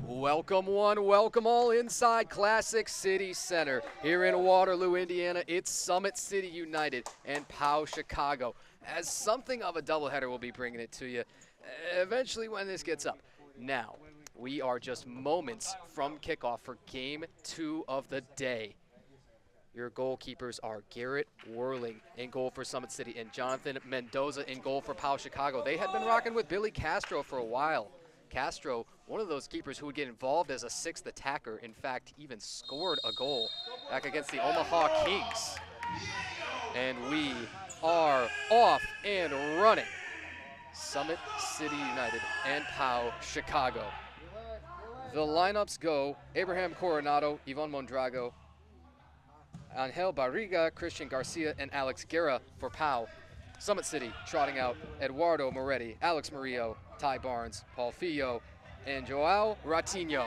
Welcome one, welcome all inside Classic City Center. Here in Waterloo, Indiana, it's Summit City United and PAO Chicago. As something of a doubleheader, we'll be bringing it to you eventually when this gets up. Now, we are just moments from kickoff for Game 2 of the day. Your goalkeepers are Garrett Whirling in goal for Summit City and Jonathan Mendoza in goal for PAO Chicago. They had been rocking with Billy Castro for a while. Castro, one of those keepers who would get involved as a sixth attacker, in fact, even scored a goal back against the Omaha Kings. And we are off and running. Summit City United and PAO Chicago. The lineups go: Abraham Coronado, Ivan Mondrago, Angel Barriga, Christian Garcia, and Alex Guerra for PAO. Summit City trotting out Eduardo Moretti, Alex Murillo, Ty Barnes, Paul Fillo, and Joao Ratinho.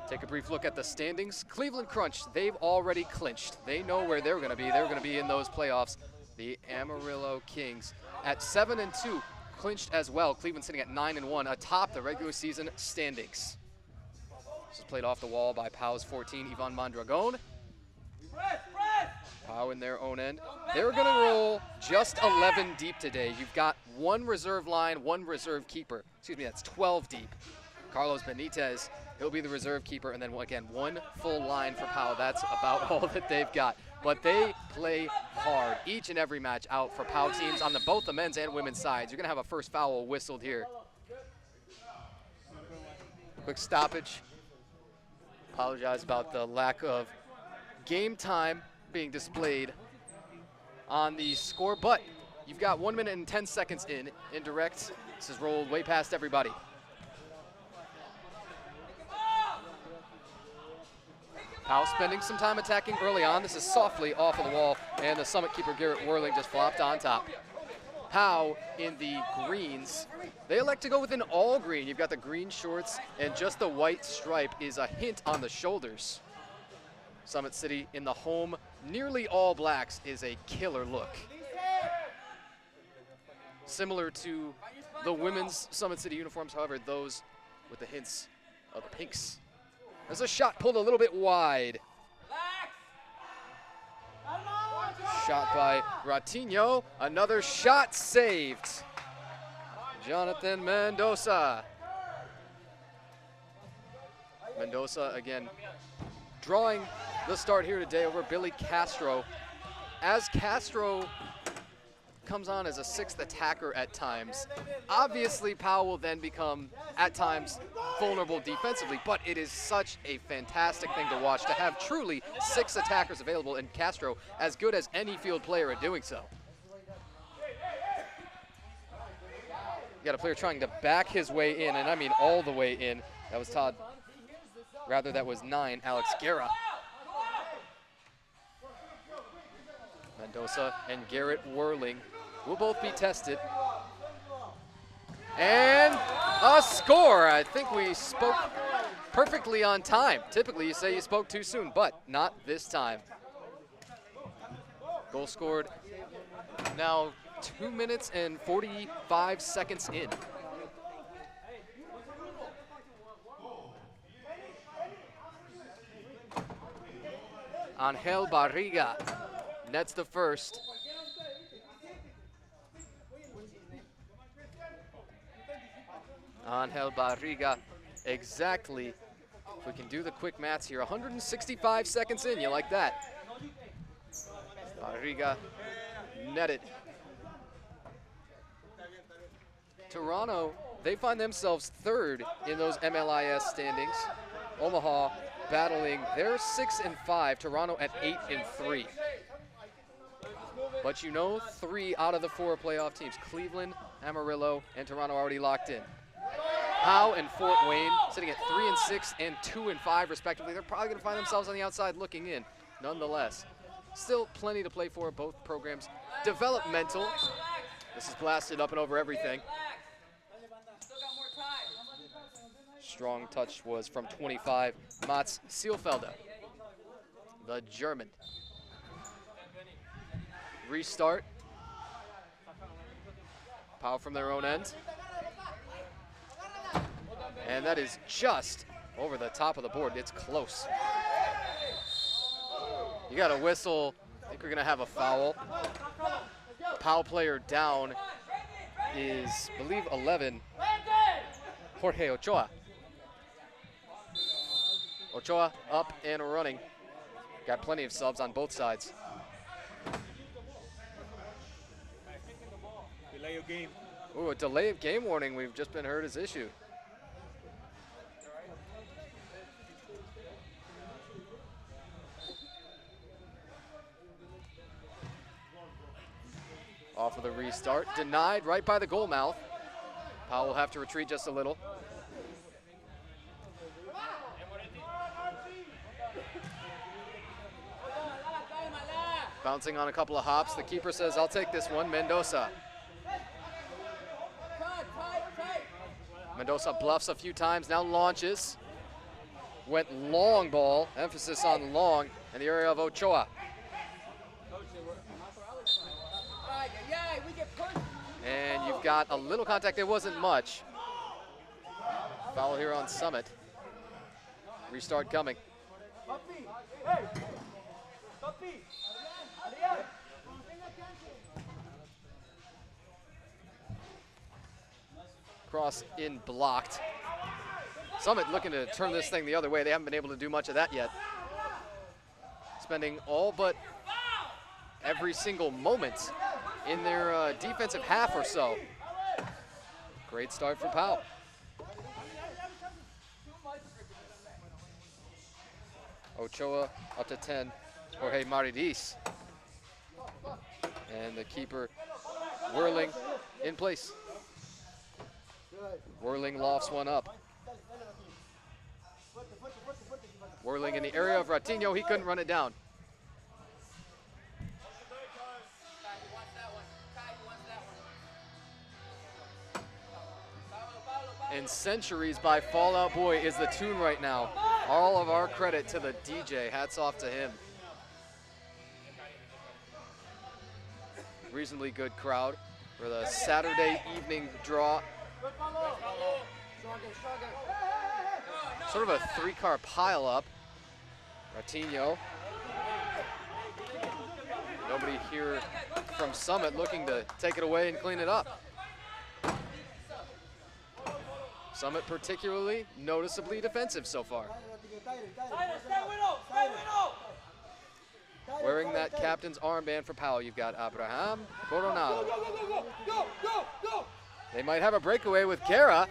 Take a brief look at the standings. Cleveland Crunch, they've already clinched. They know where they're going to be. They're going to be in those playoffs. The Amarillo Kings at 7-2, clinched as well. Cleveland sitting at 9-1 atop the regular season standings. This is played off the wall by PAO's 14, Ivan Mondragon. PAO in their own end. They're going to roll just 11 deep today. You've got one reserve line, one reserve keeper. Excuse me, that's 12 deep. Carlos Benitez, he'll be the reserve keeper, and then again, one full line for PAO. That's about all that they've got. But they play hard each and every match out for PAO teams on both the men's and women's sides. You're going to have a first foul whistled here. Quick stoppage. Apologize about the lack of game time being displayed on the score, but you've got 1 minute and 10 seconds in direct. This is rolled way past everybody. PAO spending some time attacking early on. This is softly off of the wall, and the Summit keeper Garrett Whirling just flopped on top. PAO in the greens, they elect to go with an all green. You've got the green shorts, and just the white stripe is a hint on the shoulders. Summit City in the home, nearly all blacks is a killer look. Similar to the women's Summit City uniforms, however, those with the hints of the pinks. There's a shot pulled a little bit wide. Shot by Ratinho, another shot saved. Jonathan Mendoza. Mendoza again drawing the start here today over Billy Castro. As Castro comes on as a sixth attacker at times, obviously PAO will then become at times vulnerable defensively, but it is such a fantastic thing to watch to have truly six attackers available, and Castro as good as any field player at doing so. You got a player trying to back his way in, and I mean all the way in. That was Todd. Rather, that was 9, Alex Guerra. Mendoza and Garrett Whirling will both be tested. And a score. I think we spoke perfectly on time. Typically you say you spoke too soon, but not this time. Goal scored now 2 minutes and 45 seconds in. Angel Barriga nets the first. Angel Barriga, exactly, if we can do the quick maths here, 165 seconds in, you like that. Barriga netted. Toronto, they find themselves third in those MLIS standings. Omaha battling, they're 6-5, Toronto at 8-3. But you know, 3 out of the 4 playoff teams, Cleveland, Amarillo, and Toronto already locked in. PAO and Fort Wayne sitting at 3-6 and 2-5 respectively. They're probably going to find themselves on the outside looking in. Nonetheless, still plenty to play for, both programs. Developmental. This is blasted up and over everything. Strong touch was from 25, Mats Seelfelder, the German. Restart. PAO from their own end. And that is just over the top of the board. It's close. You got a whistle. I think we're going to have a foul. PAO player down is, I believe, 11, Jorge Ochoa. Ochoa up and running. Got plenty of subs on both sides. Delay of game. Ooh, a delay of game warning we've just been heard is issued. Off of the restart, denied right by the goal mouth. PAO will have to retreat just a little. Bouncing on a couple of hops. The keeper says, I'll take this one, Mendoza. Mendoza bluffs a few times, now launches. Went long ball, emphasis on long, in the area of Ochoa. And you've got a little contact. It wasn't much. Foul here on Summit. Restart coming. Cross in blocked. Summit looking to turn this thing the other way. They haven't been able to do much of that yet. Spending all but every single moment in their defensive half or so. Great start for PAO. Ochoa up to 10, Jorge Maridis. And the keeper whirling in place. Whirling lofts one up. Whirling in the area of Ratinho, he couldn't run it down. And Centuries by Fallout Boy is the tune right now. All of our credit to the DJ. Hats off to him. Reasonably good crowd for the Saturday evening draw. Sort of a three-car pile-up. Ratinho. Nobody here from Summit looking to take it away and clean it up. Summit particularly noticeably defensive so far. Wearing that captain's armband for PAO, you've got Abraham Coronado. They might have a breakaway with Guerra.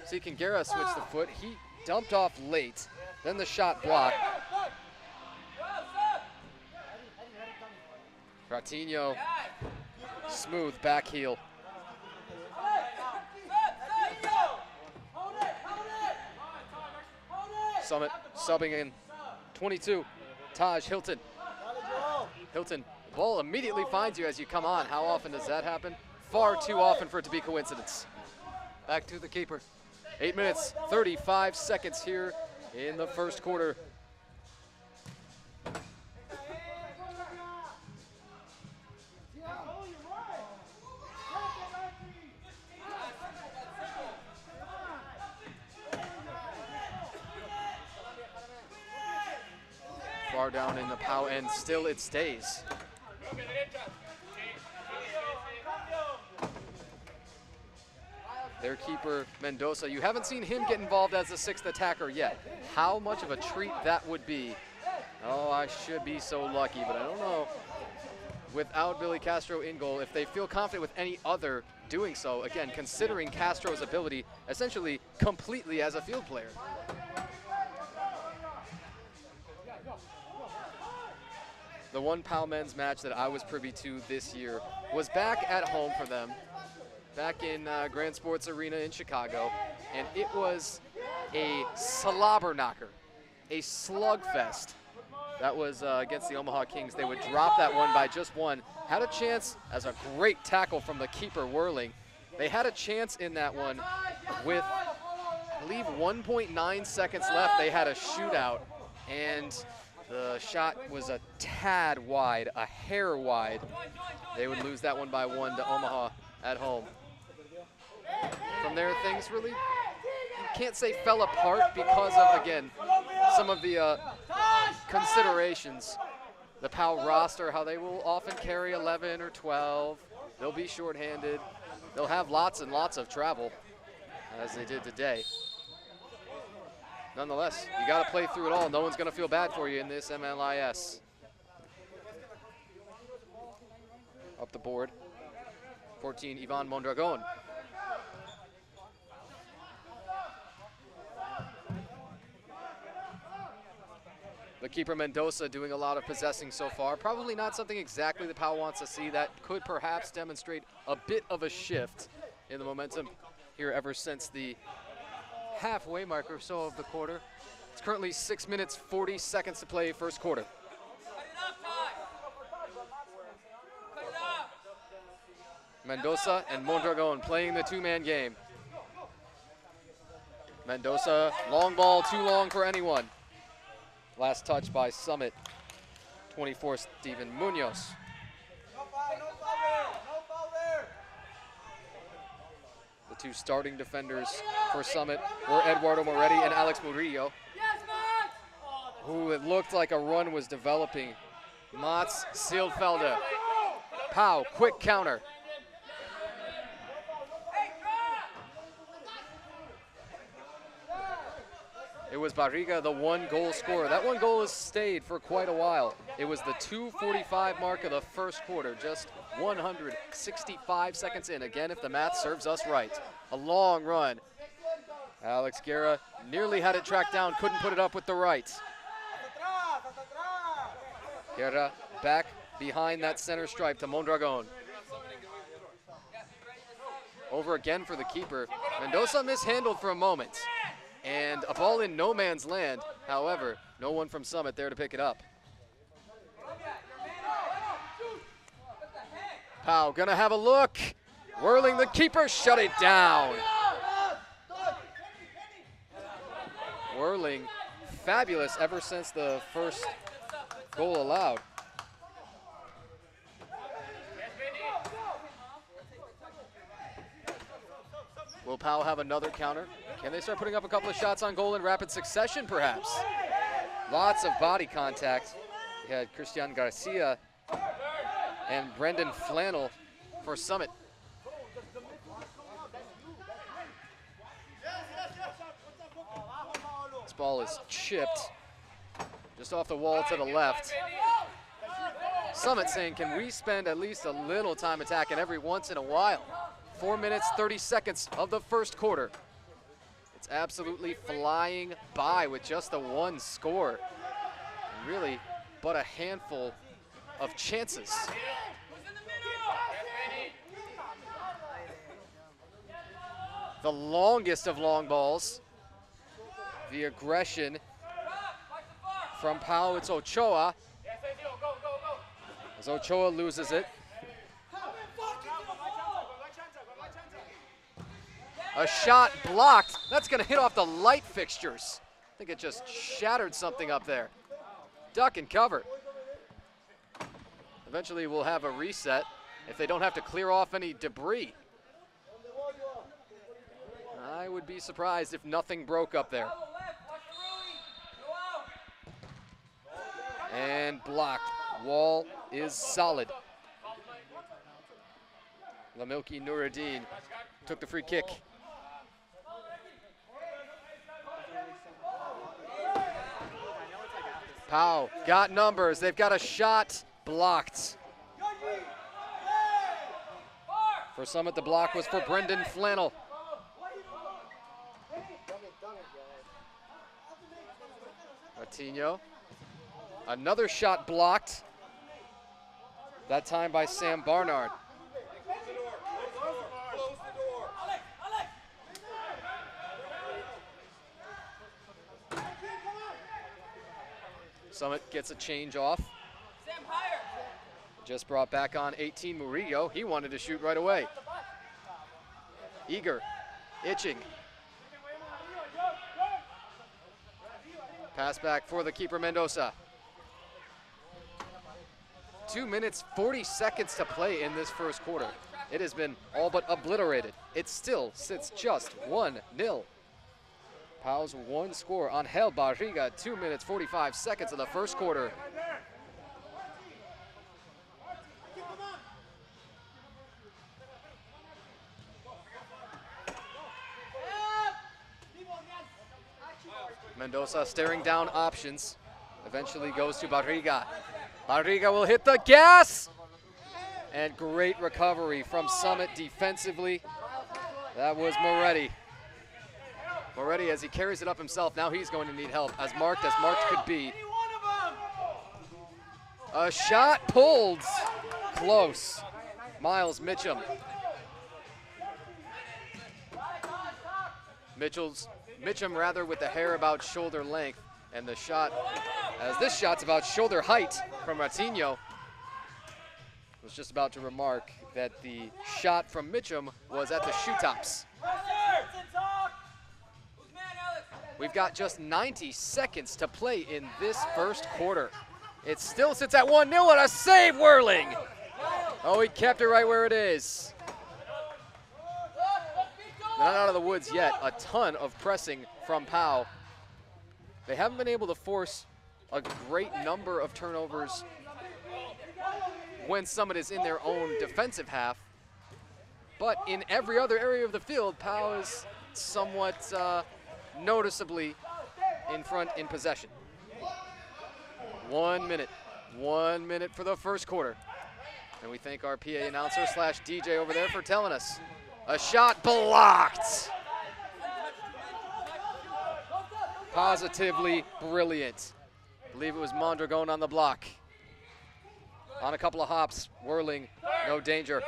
See, can Guerra switch the foot? He dumped off late, then the shot blocked. Ratinho, smooth back heel. Summit subbing in 22, Taj Hilton. Hilton, the ball immediately finds you as you come on. How often does that happen? Far too often for it to be coincidence. Back to the keeper. 8 minutes, 35 seconds here in the first quarter. Far down in the PAO end, still it stays. Their keeper, Mendoza, you haven't seen him get involved as the sixth attacker yet. How much of a treat that would be. Oh, I should be so lucky, but I don't know. Without Billy Castro in goal, if they feel confident with any other doing so, again, considering Castro's ability essentially completely as a field player. The one PAO men's match that I was privy to this year was back at home for them, back in Grand Sports Arena in Chicago, and it was a slobber knocker, a slugfest. That was against the Omaha Kings. They would drop that one by just one. Had a chance as a great tackle from the keeper whirling. They had a chance in that one with, I believe, 1.9 seconds left. They had a shootout, and The shot was a tad wide, a hair wide. They would lose that one by 1 to Omaha at home. From there, things really, you can't say fell apart because of, again, some of the considerations. The PAO roster, how they will often carry 11 or 12. They'll be shorthanded. They'll have lots and lots of travel, as they did today. Nonetheless, you got to play through it all. No one's going to feel bad for you in this MLIS. Up the board, 14, Ivan Mondragon. The keeper Mendoza doing a lot of possessing so far. Probably not something exactly the PAO wants to see. That could perhaps demonstrate a bit of a shift in the momentum here ever since the halfway mark or so of the quarter. It's currently 6 minutes, 40 seconds to play first quarter. Mendoza and Mondragon playing the two-man game. Mendoza, long ball, too long for anyone. Last touch by Summit, 24, Steven Munoz. The two starting defenders for Summit were Eduardo Moretti and Alex Murillo, who it looked like a run was developing. Mats Seelfelde, PAO, quick counter. It was Barriga, the 1-goal scorer. That 1 goal has stayed for quite a while. It was the 2:45 mark of the first quarter, just 165 seconds in. Again, if the math serves us right. A long run. Alex Guerra nearly had it tracked down, couldn't put it up with the right. Guerra back behind that center stripe to Mondragon. Over again for the keeper. Mendoza mishandled for a moment. And a ball in no man's land. However, no one from Summit there to pick it up. PAO gonna have a look. Whirling the keeper, shut it down. Whirling, fabulous ever since the first goal allowed. Will PAO have another counter? Can they start putting up a couple of shots on goal in rapid succession, perhaps? Lots of body contact. We had Christian Garcia and Brendan Flannel for Summit. This ball is chipped just off the wall to the left. Summit saying, can we spend at least a little time attacking every once in a while? 4 minutes, 30 seconds of the first quarter. It's absolutely flying by with just the 1 score. Really, but a handful of chances. The longest of long balls. The aggression from PAO, it's Ochoa. As Ochoa loses it. A shot blocked. That's going to hit off the light fixtures. I think it just shattered something up there. Duck and cover. Eventually we'll have a reset if they don't have to clear off any debris. I would be surprised if nothing broke up there. And blocked. Wall is solid. Lamilki Nuruddin took the free kick. PAO got numbers. They've got a shot blocked. For Summit, the block was for Brendan Flannel. Martinho. Another shot blocked. That time by Sam Barnard. Summit gets a change off. Just brought back on 18 Murillo. He wanted to shoot right away. Eager, itching. Pass back for the keeper Mendoza. 2 minutes, 40 seconds to play in this first quarter. It has been all but obliterated. It still sits just 1-0. PAO's one score on Angel Barriga, 2 minutes, 45 seconds of the first quarter. Mendoza staring down options. Eventually goes to Barriga. Barriga will hit the gas! And great recovery from Summit defensively. That was Moretti. Moretti, as he carries it up himself, now he's going to need help, as marked could be. A shot pulled. Close. Miles Mitchum. Mitchum rather with the hair about shoulder length, and the shot, as this shot's about shoulder height from Ratinho. Was just about to remark that the shot from Mitchum was at the shoe tops. We've got just 90 seconds to play in this first quarter. It still sits at 1-0 and a save, Whirling. Oh, he kept it right where it is. Not out of the woods yet. A ton of pressing from PAO. They haven't been able to force a great number of turnovers when Summit is in their own defensive half. But in every other area of the field, PAO is somewhat noticeably in front in possession. 1 minute. 1 minute for the first quarter. And we thank our PA announcer / DJ over there for telling us. A shot blocked. Positively brilliant. I believe it was Mondragon on the block. On a couple of hops, Whirling, no danger.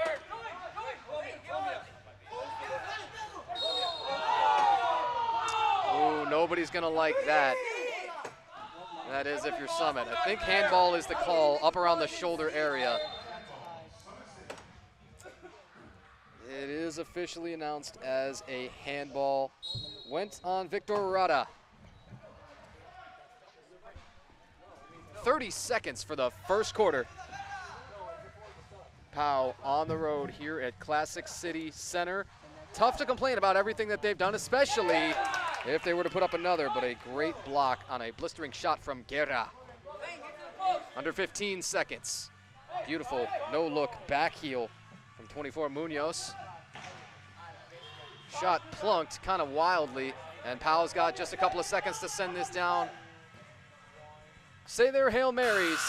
Ooh, nobody's gonna like that. That is if you're Summit. I think handball is the call up around the shoulder area. It is officially announced as a handball. Went on Victor Rada. 30 seconds for the first quarter. PAO on the road here at Classic City Center. Tough to complain about everything that they've done, especially if they were to put up another, but a great block on a blistering shot from Guerra. Under 15 seconds. Beautiful no-look back heel from 24 Munoz. Shot plunked kind of wildly, and PAO's got just a couple of seconds to send this down. Say their Hail Marys.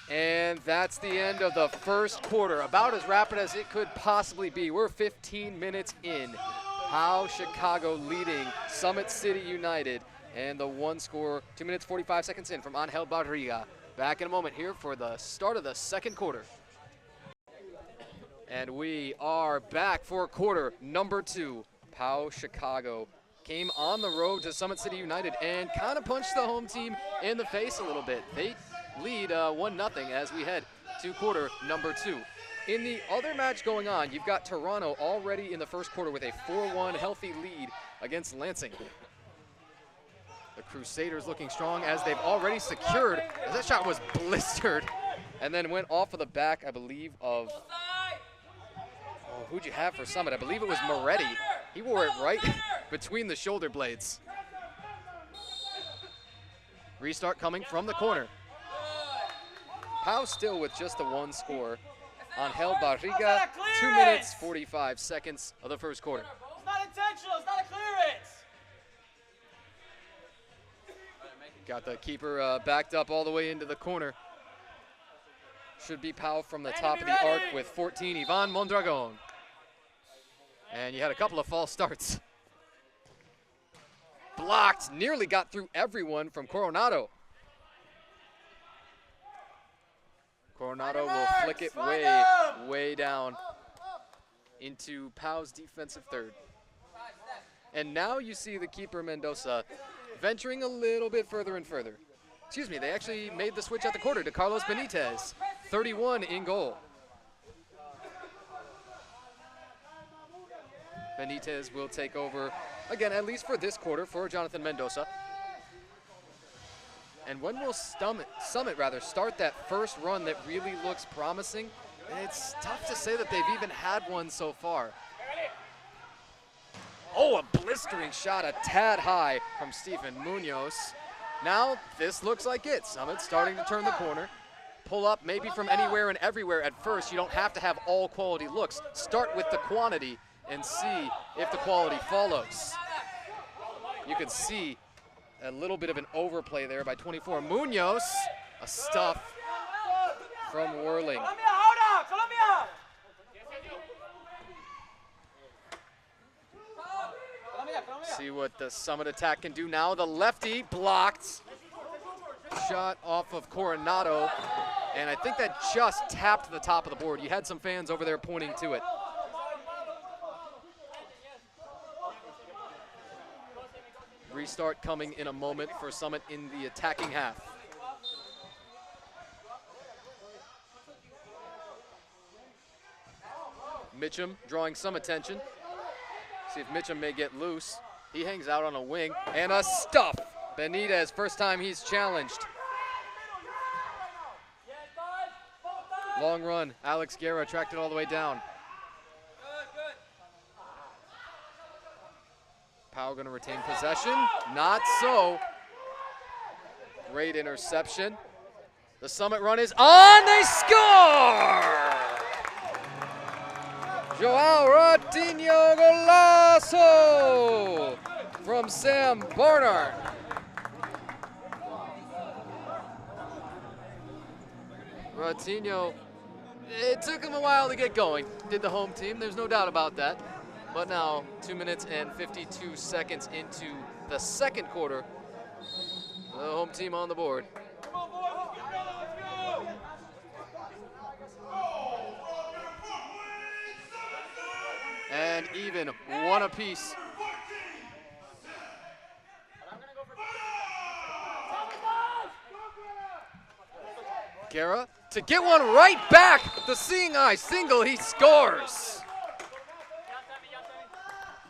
And that's the end of the first quarter. About as rapid as it could possibly be. We're 15 minutes in. PAO Chicago leading Summit City United. And the one score, 2 minutes, 45 seconds in from Angel Barriga. Back in a moment here for the start of the second quarter. And we are back for quarter number 2. PAO Chicago came on the road to Summit City United and kind of punched the home team in the face a little bit. They lead 1-0 as we head to quarter number 2. In the other match going on, you've got Toronto already in the first quarter with a 4-1 healthy lead against Lansing. The Crusaders looking strong as they've already secured, as that shot was blistered and then went off of the back, I believe, of, who'd you have for Summit? I believe it was Moretti. He wore it right between the shoulder blades. Restart coming from the corner. PAO still with just the one score. Angel Barriga, 2 minutes, 45 seconds of the first quarter. It's not intentional, it's not a clearance. Got the keeper backed up all the way into the corner. Should be PAO from the top of the arc with 14, Ivan Mondragon. And you had a couple of false starts. Blocked, nearly got through everyone from Coronado. Coronado will flick it way down into PAO's defensive third. And now you see the keeper Mendoza venturing a little bit further and further. Excuse me, they actually made the switch at the quarter to Carlos Benitez, 31 in goal. Benitez will take over, again, at least for this quarter, for Jonathan Mendoza. And when will Summit start that first run that really looks promising? It's tough to say that they've even had one so far. Oh, a blistering shot, a tad high from Stephen Munoz. Now this looks like it. Summit starting to turn the corner. Pull up maybe from anywhere and everywhere at first. You don't have to have all quality looks. Start with the quantity and see if the quality follows. You can see a little bit of an overplay there by 24. Munoz, a stuff from Whirling. See what the Summit attack can do now. The lefty blocked. Shot off of Coronado. And I think that just tapped the top of the board. You had some fans over there pointing to it. Restart coming in a moment for Summit in the attacking half. Mitchum drawing some attention. See if Mitchum may get loose. He hangs out on a wing, and a stuff. Benitez, first time he's challenged. Long run, Alex Guerra tracked it all the way down. PAO gonna retain possession, not so. Great interception. The Summit run is on, they score! Joao Ratinho golazo from Sam Barnard. Ratinho, it took him a while to get going. Did the home team, there's no doubt about that. But now, 2 minutes and 52 seconds into the second quarter, the home team on the board. And even one apiece. Guerra to get one right back. The seeing eye single, he scores.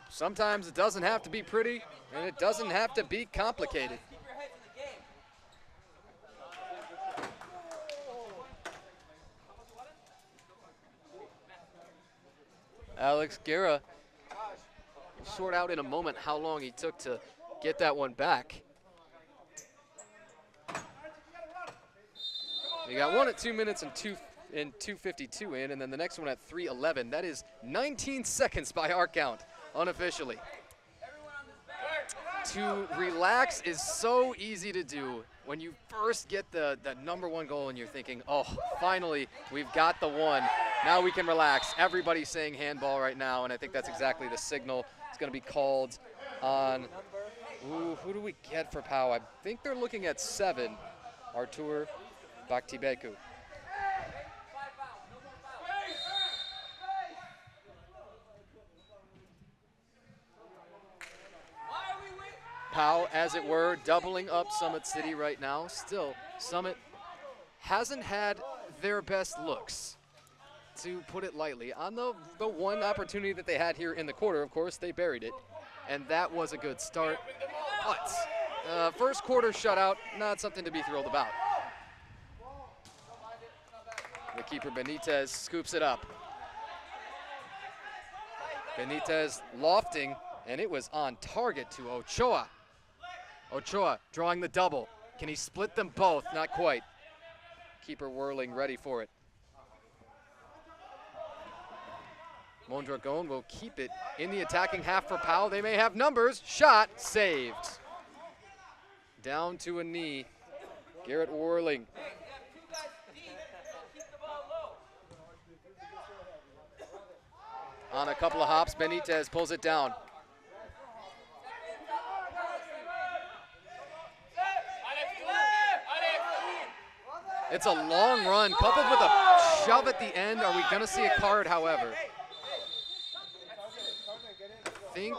Sometimes it doesn't have to be pretty, and it doesn't have to be complicated. Alex Guerra, sort out in a moment how long he took to get that one back. You got one at 2 minutes and 2:52 in, and then the next one at 3:11. That is 19 seconds by our count, unofficially. To relax is so easy to do when you first get the #1 goal and you're thinking, oh, finally, we've got the one. Now we can relax. Everybody's saying handball right now, and I think that's exactly the signal. It's going to be called on, who do we get for PAO? I think they're looking at 7, Artur Baktibeku. PAO, as it were, doubling up Summit City right now. Still, Summit hasn't had their best looks, to put it lightly. On the one opportunity that they had here in the quarter, of course, they buried it, and that was a good start. But first quarter shutout, not something to be thrilled about. The keeper Benitez scoops it up. Benitez lofting, and it was on target to Ochoa. Ochoa drawing the double. Can he split them both? Not quite. Keeper Whirling ready for it. Mondragon will keep it in the attacking half for PAO. They may have numbers. Shot saved. Down to a knee. Garrett Whirling. On a couple of hops, Benitez pulls it down. It's a long run, coupled with a shove at the end. Are we gonna see a card, however? I think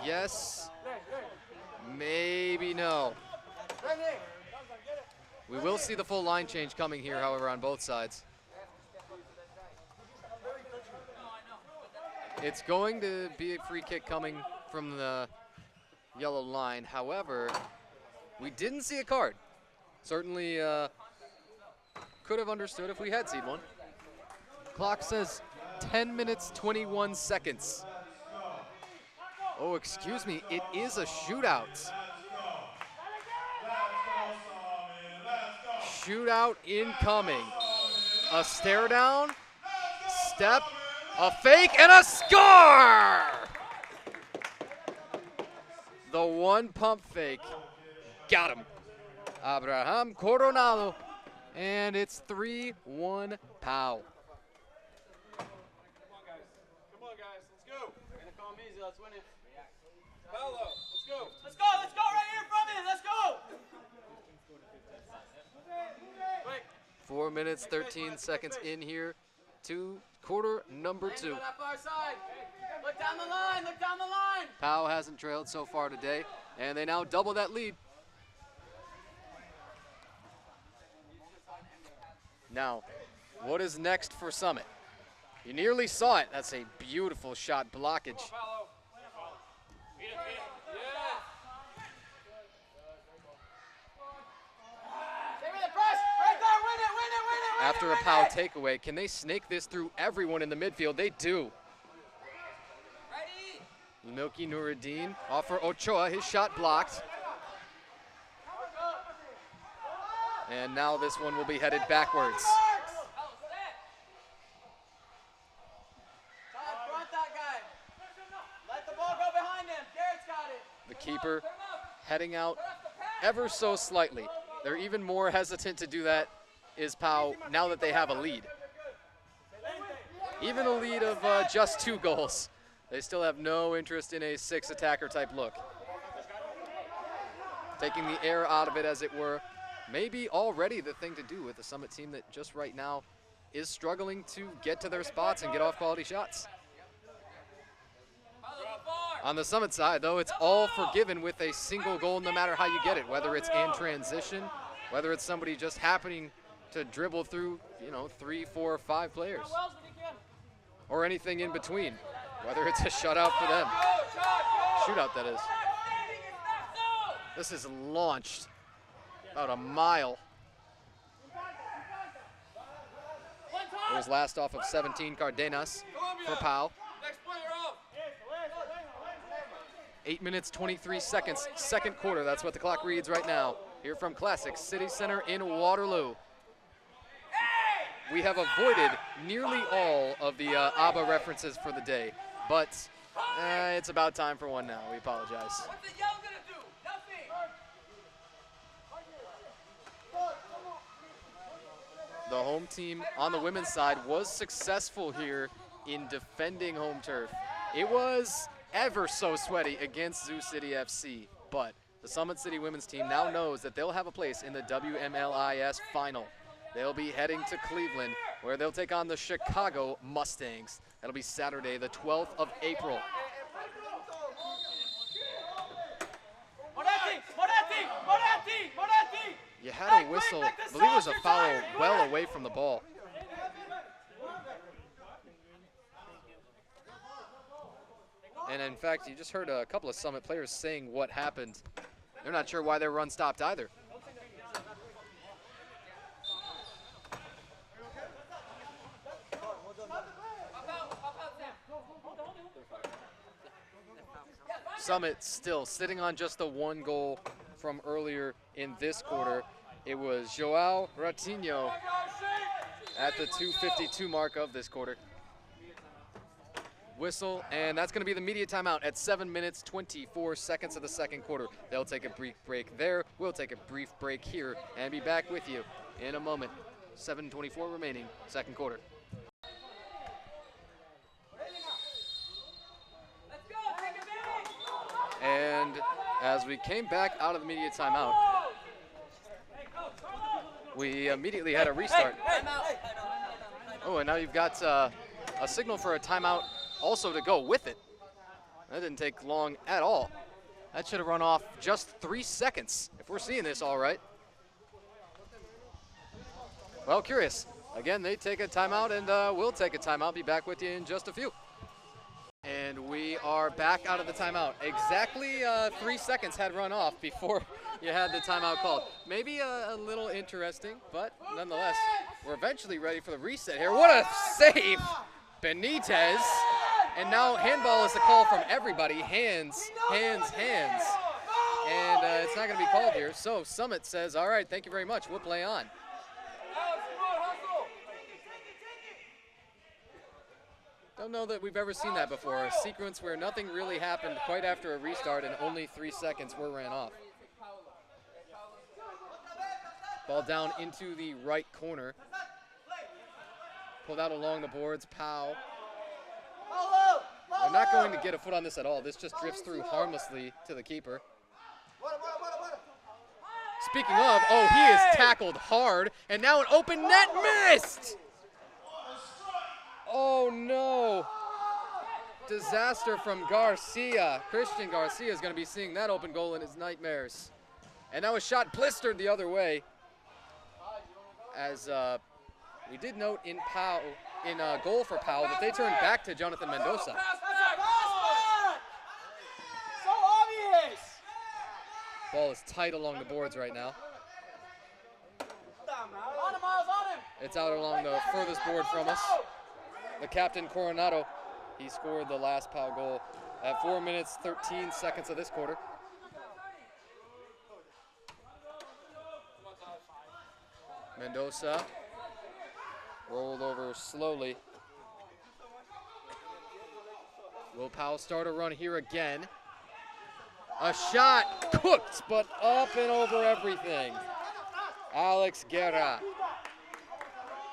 yes, maybe no. We will see the full line change coming here, however, on both sides. It's going to be a free kick coming from the yellow line. However, We didn't see a card. Certainly could have understood if we had seen one. Clock says 10 minutes, 21 seconds. Oh, excuse me, it is a shootout. Shootout incoming. A stare down, step, a fake, and a score! The one pump fake. Got him. Abraham Coronado. And it's 3-1 PAO. Come on, guys. Let's go. We're gonna call them easy. Let's win it. Paolo, let's go. Let's go. Let's go right here from it. Let's go. Wait. 4 minutes, 13 seconds in here to quarter number 2. That far side. Look down the line. Look down the line. PAO hasn't trailed so far today, and they now double that lead. Now, what is next for Summit? You nearly saw it. That's a beautiful shot blockage. Paolo. Beat it, beat it. Yeah. Stay with the press. Right there. Win it, win it, win it, win After it, a win PAO it. takeaway, can they snake this through everyone in the midfield? They do. Ready. Milky Nuruddin off for Ochoa, his shot blocked. And now this one will be headed backwards. Front that guy. Let the ball go behind him. Garrett's got it. The keeper heading out ever so slightly. They're even more hesitant to do that is PAO now that they have a lead. Even a lead of just 2 goals. They still have no interest in a 6 attacker type look. Taking the air out of it, as it were. Maybe already the thing to do with the Summit team that just right now is struggling to get to their spots and get off quality shots. On the Summit side, though, it's all forgiven with a single goal no matter how you get it, whether it's in transition, whether it's somebody just happening to dribble through, 3, 4, 5 players, or anything in between, whether it's a shutout for them. Shootout, that is. This is launched about a mile. It was last off of 17 Cardenas for PAO. Next player off. 8 minutes, 23 seconds, second quarter. That's what the clock reads right now. Here from Classic City Center in Waterloo. We have avoided nearly all of the ABBA references for the day, but it's about time for one now. We apologize. What's the yell gonna do? Nothing. The home team on the women's side was successful here in defending home turf. It was ever so sweaty against Zoo City FC, but the Summit City women's team now knows that they'll have a place in the WMLIS final. They'll be heading to Cleveland, where they'll take on the Chicago Mustangs. That'll be Saturday, the 12th of April. You had a whistle, I believe it was a foul well away from the ball. And in fact, you just heard a couple of Summit players saying what happened. They're not sure why their run stopped either. Summit still sitting on just the 1 goal from earlier in this quarter. It was Joao Ratinho at the 2:52 mark of this quarter. Whistle, and that's going to be the media timeout at 7 minutes, 24 seconds of the second quarter. They'll take a brief break there. We'll take a brief break here and be back with you in a moment. 7:24 remaining, second quarter. And as we came back out of the media timeout, we immediately had a restart. Oh, and now you've got a signal for a timeout also to go with it. That didn't take long at all. That should have run off just 3 seconds, if we're seeing this all right. Well, curious. Again, they take a timeout, and we'll take a timeout. Be back with you in just a few. And we are back out of the timeout. Exactly 3 seconds had run off before you had the timeout called. Maybe a little interesting, but nonetheless, we're eventually ready for the reset here. What a save, Benitez. And now handball is the call from everybody. Hands, hands, hands. And it's not going to be called here. So Summit says, all right, thank you very much. We'll play on. Don't know that we've ever seen that before. A sequence where nothing really happened quite after a restart and only 3 seconds were ran off. Ball down into the right corner. Pulled out along the boards, PAO. They're not going to get a foot on this at all. This just drifts through harmlessly to the keeper. Speaking of, oh, he is tackled hard, and now an open net missed! Oh no! Disaster from Garcia. Christian Garcia is going to be seeing that open goal in his nightmares. And that was shot blistered the other way. As we did note in PAO, in goal for PAO, that they turned back to Jonathan Mendoza. So obvious. Ball is tight along the boards right now. On him, Miles, on him. It's out along the furthest board from us. The captain, Coronado, he scored the last PAO goal at 4 minutes, 13 seconds of this quarter. Mendoza rolled over slowly. Will PAO start a run here again? A shot cooked, but up and over everything. Alex Guerra.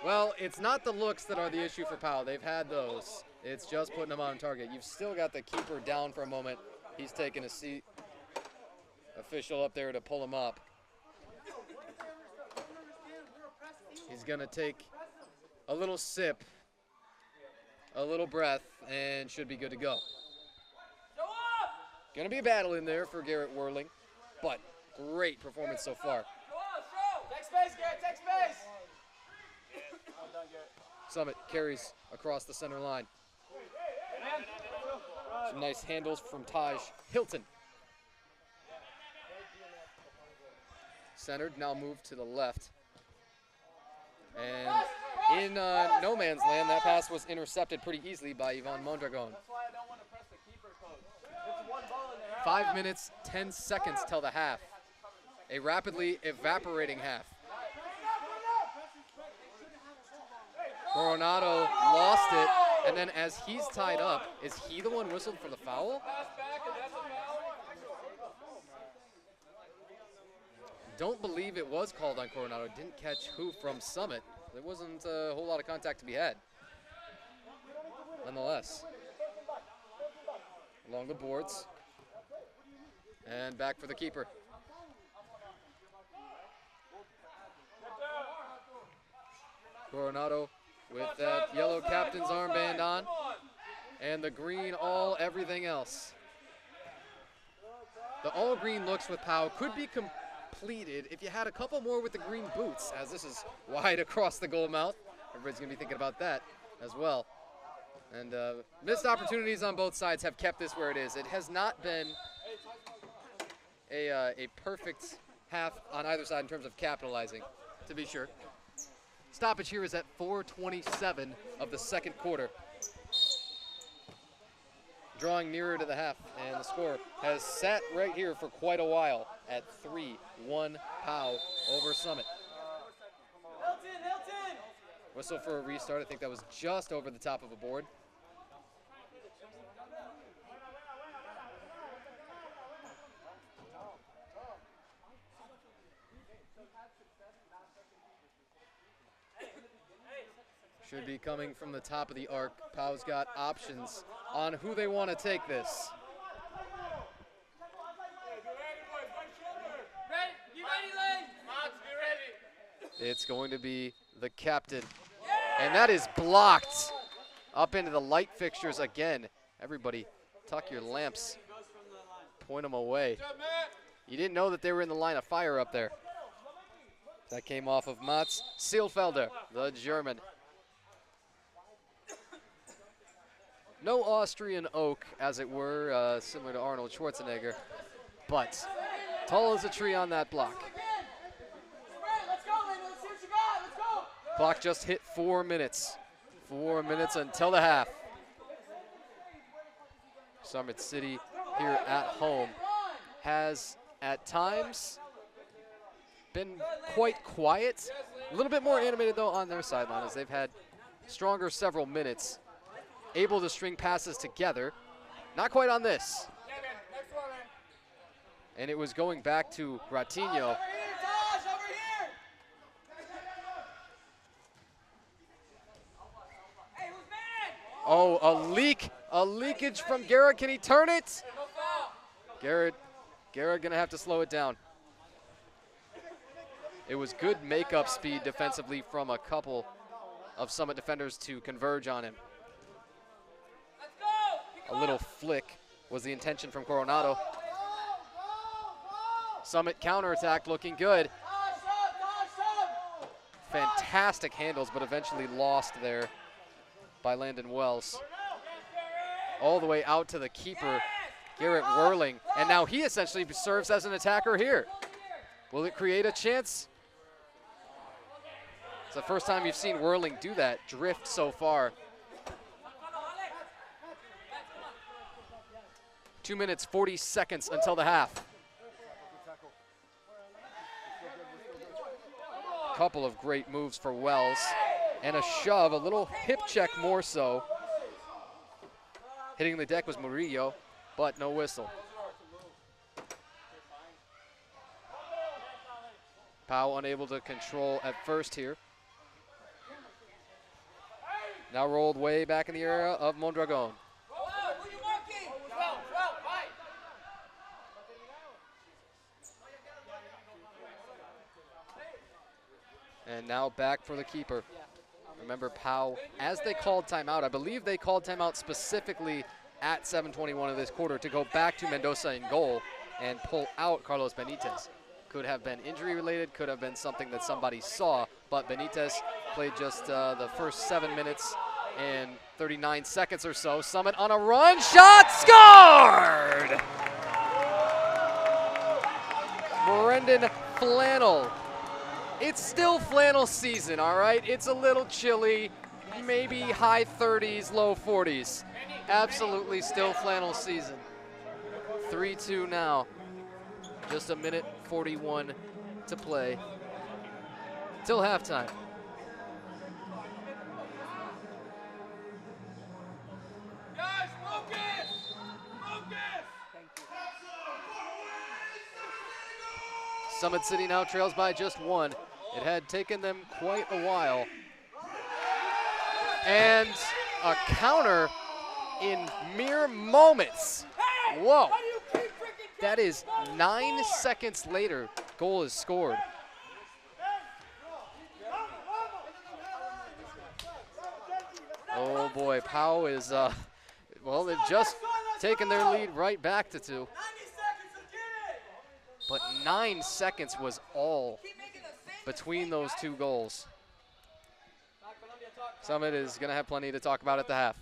Well, it's not the looks that are the issue for PAO. They've had those. It's just putting them on target. You've still got the keeper down for a moment. He's taking a seat. Official up there to pull him up. He's going to take a little sip, a little breath, and should be good to go. Going to be a battle in there for Garrett Whirling, but great performance so far. Take space, Garrett, take space. Summit carries across the center line. Some nice handles from Taj Hilton. Centered, now moved to the left. And in no man's land, that pass was intercepted pretty easily by Ivan Mondragon. 5 minutes, 10 seconds till the half. A rapidly evaporating half. Coronado lost it, and then as he's tied up, is he the one whistled for the foul? Don't believe it was called on Coronado. Didn't catch who from Summit. There wasn't a whole lot of contact to be had. Nonetheless, along the boards, and back for the keeper. Coronado with that yellow captain's armband on, and the green all everything else. The all green looks with PAO could be completed if you had a couple more with the green boots, as this is wide across the goal mouth. Everybody's going to be thinking about that as well. And missed opportunities on both sides have kept this where it is. It has not been a perfect half on either side in terms of capitalizing, to be sure. Stoppage here is at 4:27 of the second quarter. Drawing nearer to the half, and the score has sat right here for quite a while at 3-1 PAO over Summit. Hilton. Whistle for a restart. I think that was just over the top of a board. Should be coming from the top of the arc. PAO's got options on who they want to take this. It's going to be the captain. And that is blocked up into the light fixtures again. Everybody, tuck your lamps. Point them away. You didn't know that they were in the line of fire up there. That came off of Mats Seelfelder, the German. No Austrian oak, as it were, similar to Arnold Schwarzenegger, but tall as a tree on that block. Clock just hit 4 minutes. 4 minutes until the half. Summit City here at home has at times been quite quiet. A little bit more animated though on their sideline as they've had stronger several minutes. Able to string passes together. Not quite on this. And it was going back to Gratinho. Oh, a leakage from Garrett. Can he turn it? Garrett gonna have to slow it down. It was good makeup speed defensively from a couple of Summit defenders to converge on him. A little flick was the intention from Coronado. Summit counterattack looking good. Fantastic handles, but eventually lost there by Landon Wells. All the way out to the keeper, Garrett Whirling, and now he essentially serves as an attacker here. Will it create a chance? It's the first time you've seen Whirling do that, drift so far. 2 minutes, 40 seconds until the half. Couple of great moves for Wells. And a shove, a little hip check more so. Hitting the deck was Murillo, but no whistle. PAO unable to control at first here. Now rolled way back in the area of Mondragon. And now back for the keeper. Remember, PAO, as they called timeout, I believe they called timeout specifically at 7:21 of this quarter to go back to Mendoza in goal and pull out Carlos Benitez. Could have been injury related, could have been something that somebody saw, but Benitez played just the first 7 minutes and 39 seconds or so. Summit on a run, shot scored! Brendan Flannel. It's still flannel season, all right? It's a little chilly, maybe high 30s, low 40s. Absolutely still flannel season. 3-2 now. Just a minute 41 to play till halftime. Guys, focus! Focus! Summit City now trails by just one. It had taken them quite a while. And a counter in mere moments. Whoa. That is 9 seconds later, goal is scored. Oh boy, PAO is, well, they've just taken their lead right back to 2. But 9 seconds was all between those 2 goals. Summit is going to have plenty to talk about at the half.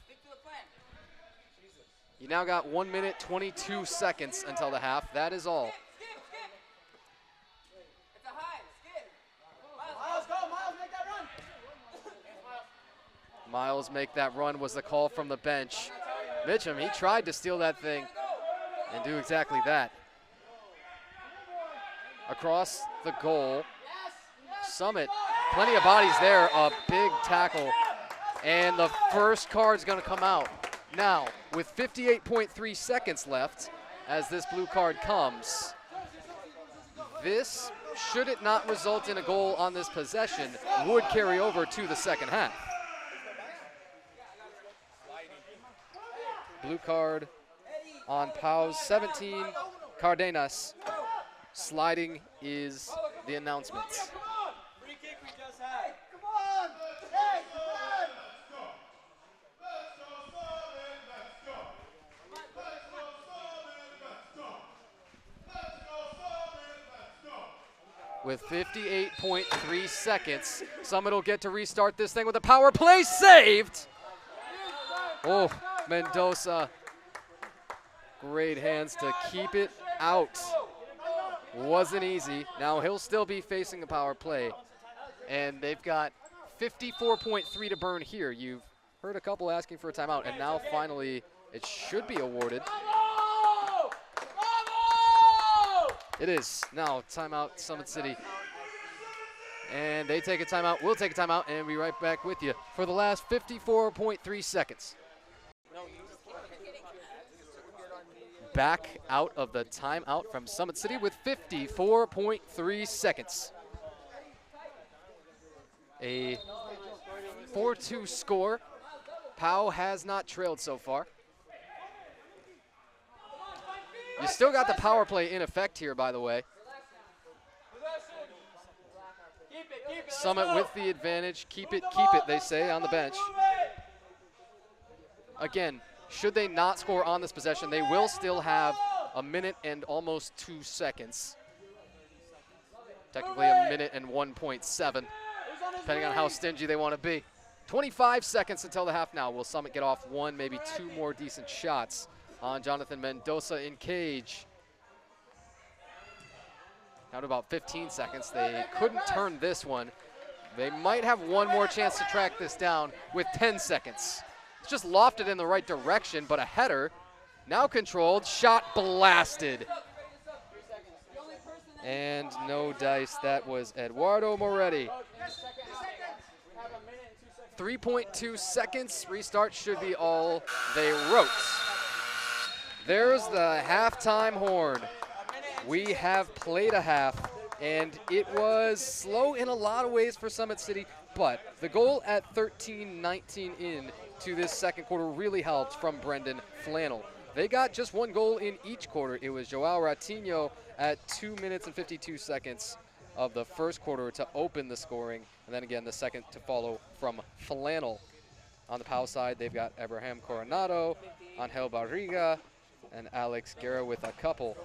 You now got 1 minute, 22 seconds until the half. That is all. Miles make that run was the call from the bench. Mitchum, he tried to steal that thing and do exactly that. Across the goal. Summit, plenty of bodies there, a big tackle. And the first card's gonna come out. Now, with 58.3 seconds left, as this blue card comes, this, should it not result in a goal on this possession, would carry over to the second half. Blue card on PAO's 17, Cardenas. Sliding is the announcement. Free kick we just had. With 58.3 seconds, Summit will get to restart this thing with a power play saved. Oh, Mendoza, great hands to keep it out. Wasn't easy. Now he'll still be facing a power play, and they've got 54.3 to burn here. You've heard a couple asking for a timeout, and now finally it should be awarded. It is now timeout, Summit City. And they take a timeout, we'll take a timeout, and be right back with you for the last 54.3 seconds. Back out of the timeout from Summit City with 54.3 seconds. A 4-2 score. PAO has not trailed so far. You still got the power play in effect here, by the way. Summit with the advantage. Keep it, they say on the bench. Again, should they not score on this possession, they will still have a minute and almost 2 seconds. Technically a minute and 1.7, depending on how stingy they want to be. 25 seconds until the half now. Will Summit get off one, maybe two more decent shots on Jonathan Mendoza in cage? Down to about 15 seconds. They couldn't turn this one. They might have one more chance to track this down with 10 seconds. It's just lofted in the right direction, but a header, now controlled, shot blasted. And no dice, that was Eduardo Moretti. 3.2 seconds, restart should be all they wrote. There's the halftime horn. We have played a half, and it was slow in a lot of ways for Summit City, but the goal at 13-19 in to this second quarter really helped from Brendan Flannel. They got just one goal in each quarter. It was Joao Ratinho at 2 minutes and 52 seconds of the first quarter to open the scoring, and then again the second to follow from Flannel. On the PAO side, they've got Abraham Coronado, Angel Barriga, and Alex Guerra with a couple.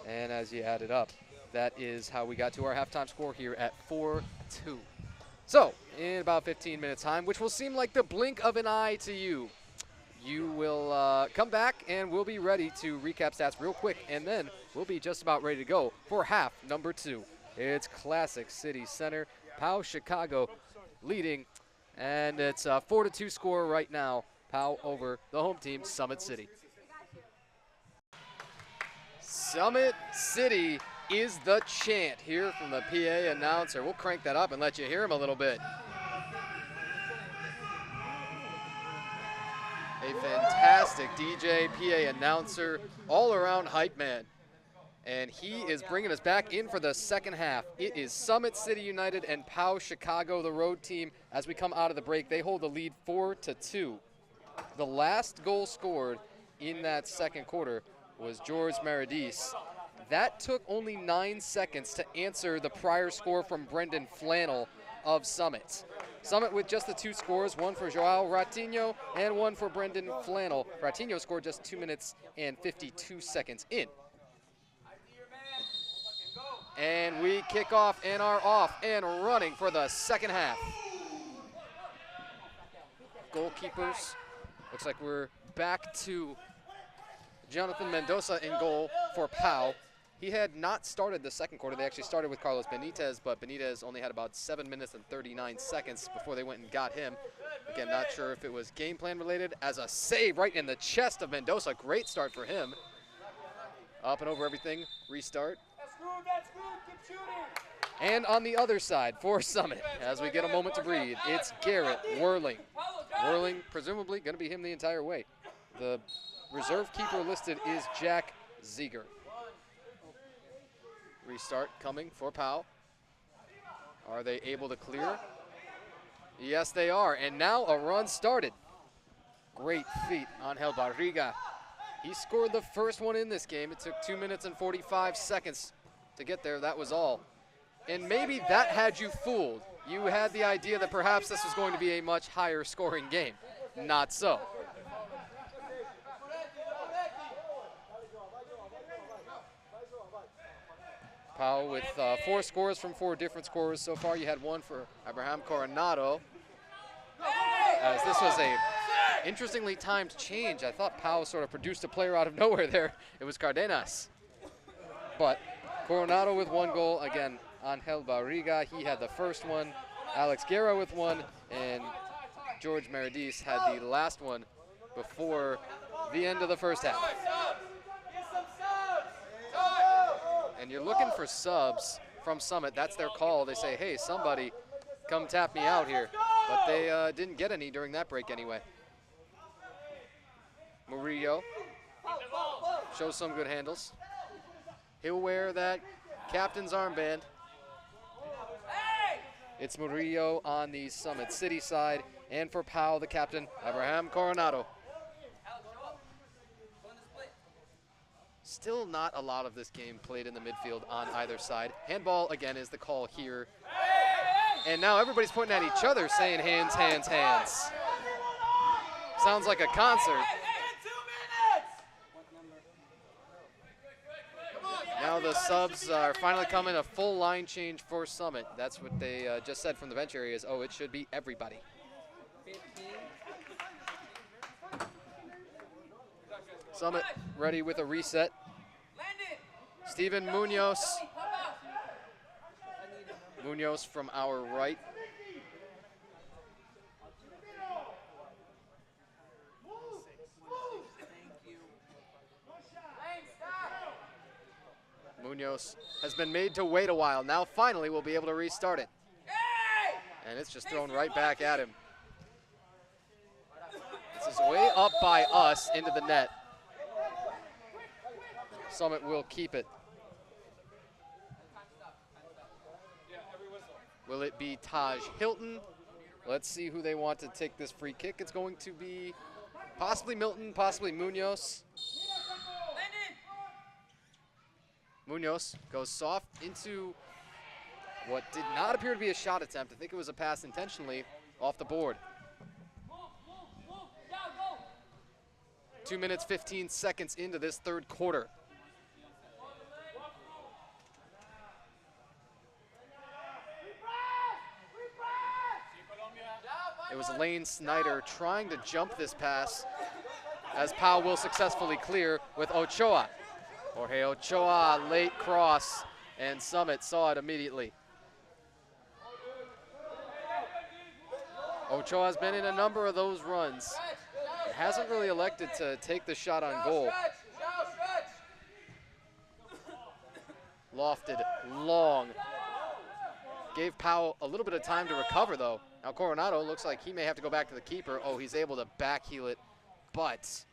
And as you add it up, that is how we got to our halftime score here at 4-2. So, in about 15 minutes time, which will seem like the blink of an eye to you, you will come back and we'll be ready to recap stats real quick, and then we'll be just about ready to go for half number 2. It's Classic City Center, PAO Chicago leading, and it's a 4-2 score right now. PAO over the home team, Summit City. Summit City is the chant here from the PA announcer. We'll crank that up and let you hear him a little bit. A fantastic DJ, PA announcer, all-around hype man. And he is bringing us back in for the second half. It is Summit City United and PAO Chicago, the road team. As we come out of the break, they hold the lead 4-2. The last goal scored in that second quarter was George Maradis. That took only 9 seconds to answer the prior score from Brendan Flannel of Summit. Summit with just the 2 scores, one for Joao Ratinho and one for Brendan Flannel. Ratinho scored just 2 minutes and 52 seconds in. And we kick off and are off and running for the second half. Goalkeepers, looks like we're back to Jonathan Mendoza in goal for PAO. He had not started the second quarter. They actually started with Carlos Benitez, but Benitez only had about 7 minutes and 39 seconds before they went and got him. Again, not sure if it was game plan related. As a save right in the chest of Mendoza, great start for him. Up and over everything, restart. That's good, keep shooting. And on the other side for Summit, as we get a moment to breathe, it's Garrett Whirling. Whirling, presumably going to be him the entire way. The reserve keeper listed is Jack Ziegler. Restart coming for PAO. Are they able to clear? Yes, they are. And now a run started. Great feat on Angel Barriga. He scored the first one in this game. It took 2 minutes and 45 seconds to get there. That was all. And maybe that had you fooled. You had the idea that perhaps this was going to be a much higher scoring game. Not so. PAO with 4 scores from 4 different scorers so far. You had one for Abraham Coronado, as this was a Interestingly timed change. I thought PAO sort of produced a player out of nowhere there. It was Cardenas. But Coronado with 1 goal. Again, Angel Barriga, he had the first one. Alex Guerra with 1. And George Meredis had the last one before the end of the first half. And you're looking for subs from Summit. That's their call. They say, hey, somebody come tap me out here. But they didn't get any during that break anyway. Murillo shows some good handles. He'll wear that captain's armband. It's Murillo on the Summit City side. And for PAO, the captain, Abraham Coronado. Still not a lot of this game played in the midfield on either side. Handball, again, is the call here. And now everybody's pointing at each other saying hands, hands, hands. Sounds like a concert. Now the subs are finally coming, a full line change for Summit. That's what they just said from the bench area is, oh, it should be everybody. Summit ready with a reset. Steven Munoz. Munoz from our right. Munoz has been made to wait a while. Now finally we'll be able to restart it. And it's just thrown right back at him. This is way up by us into the net. Summit will keep it. Will it be Taj Hilton? Let's see who they want to take this free kick. It's going to be possibly Milton, possibly Munoz. Munoz goes soft into what did not appear to be a shot attempt. I think it was a pass intentionally off the board. 2 minutes, 15 seconds into this third quarter. It was Lane Snyder trying to jump this pass as PAO will successfully clear with Ochoa. Jorge Ochoa, late cross, and Summit saw it immediately. Ochoa has been in a number of those runs. Hasn't really elected to take the shot on goal. Lofted long. Gave PAO a little bit of time to recover though. Now Coronado looks like he may have to go back to the keeper. Oh, he's able to backheel it, but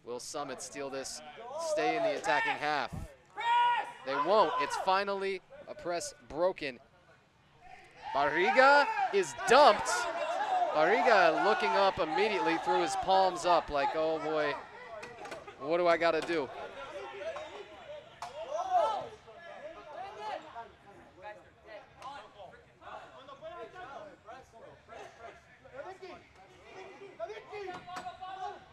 will Summit steal this, stay in the attacking half? They won't. It's finally a press broken. Barriga is dumped. Barriga looking up immediately, threw his palms up like, oh boy, what do I gotta do?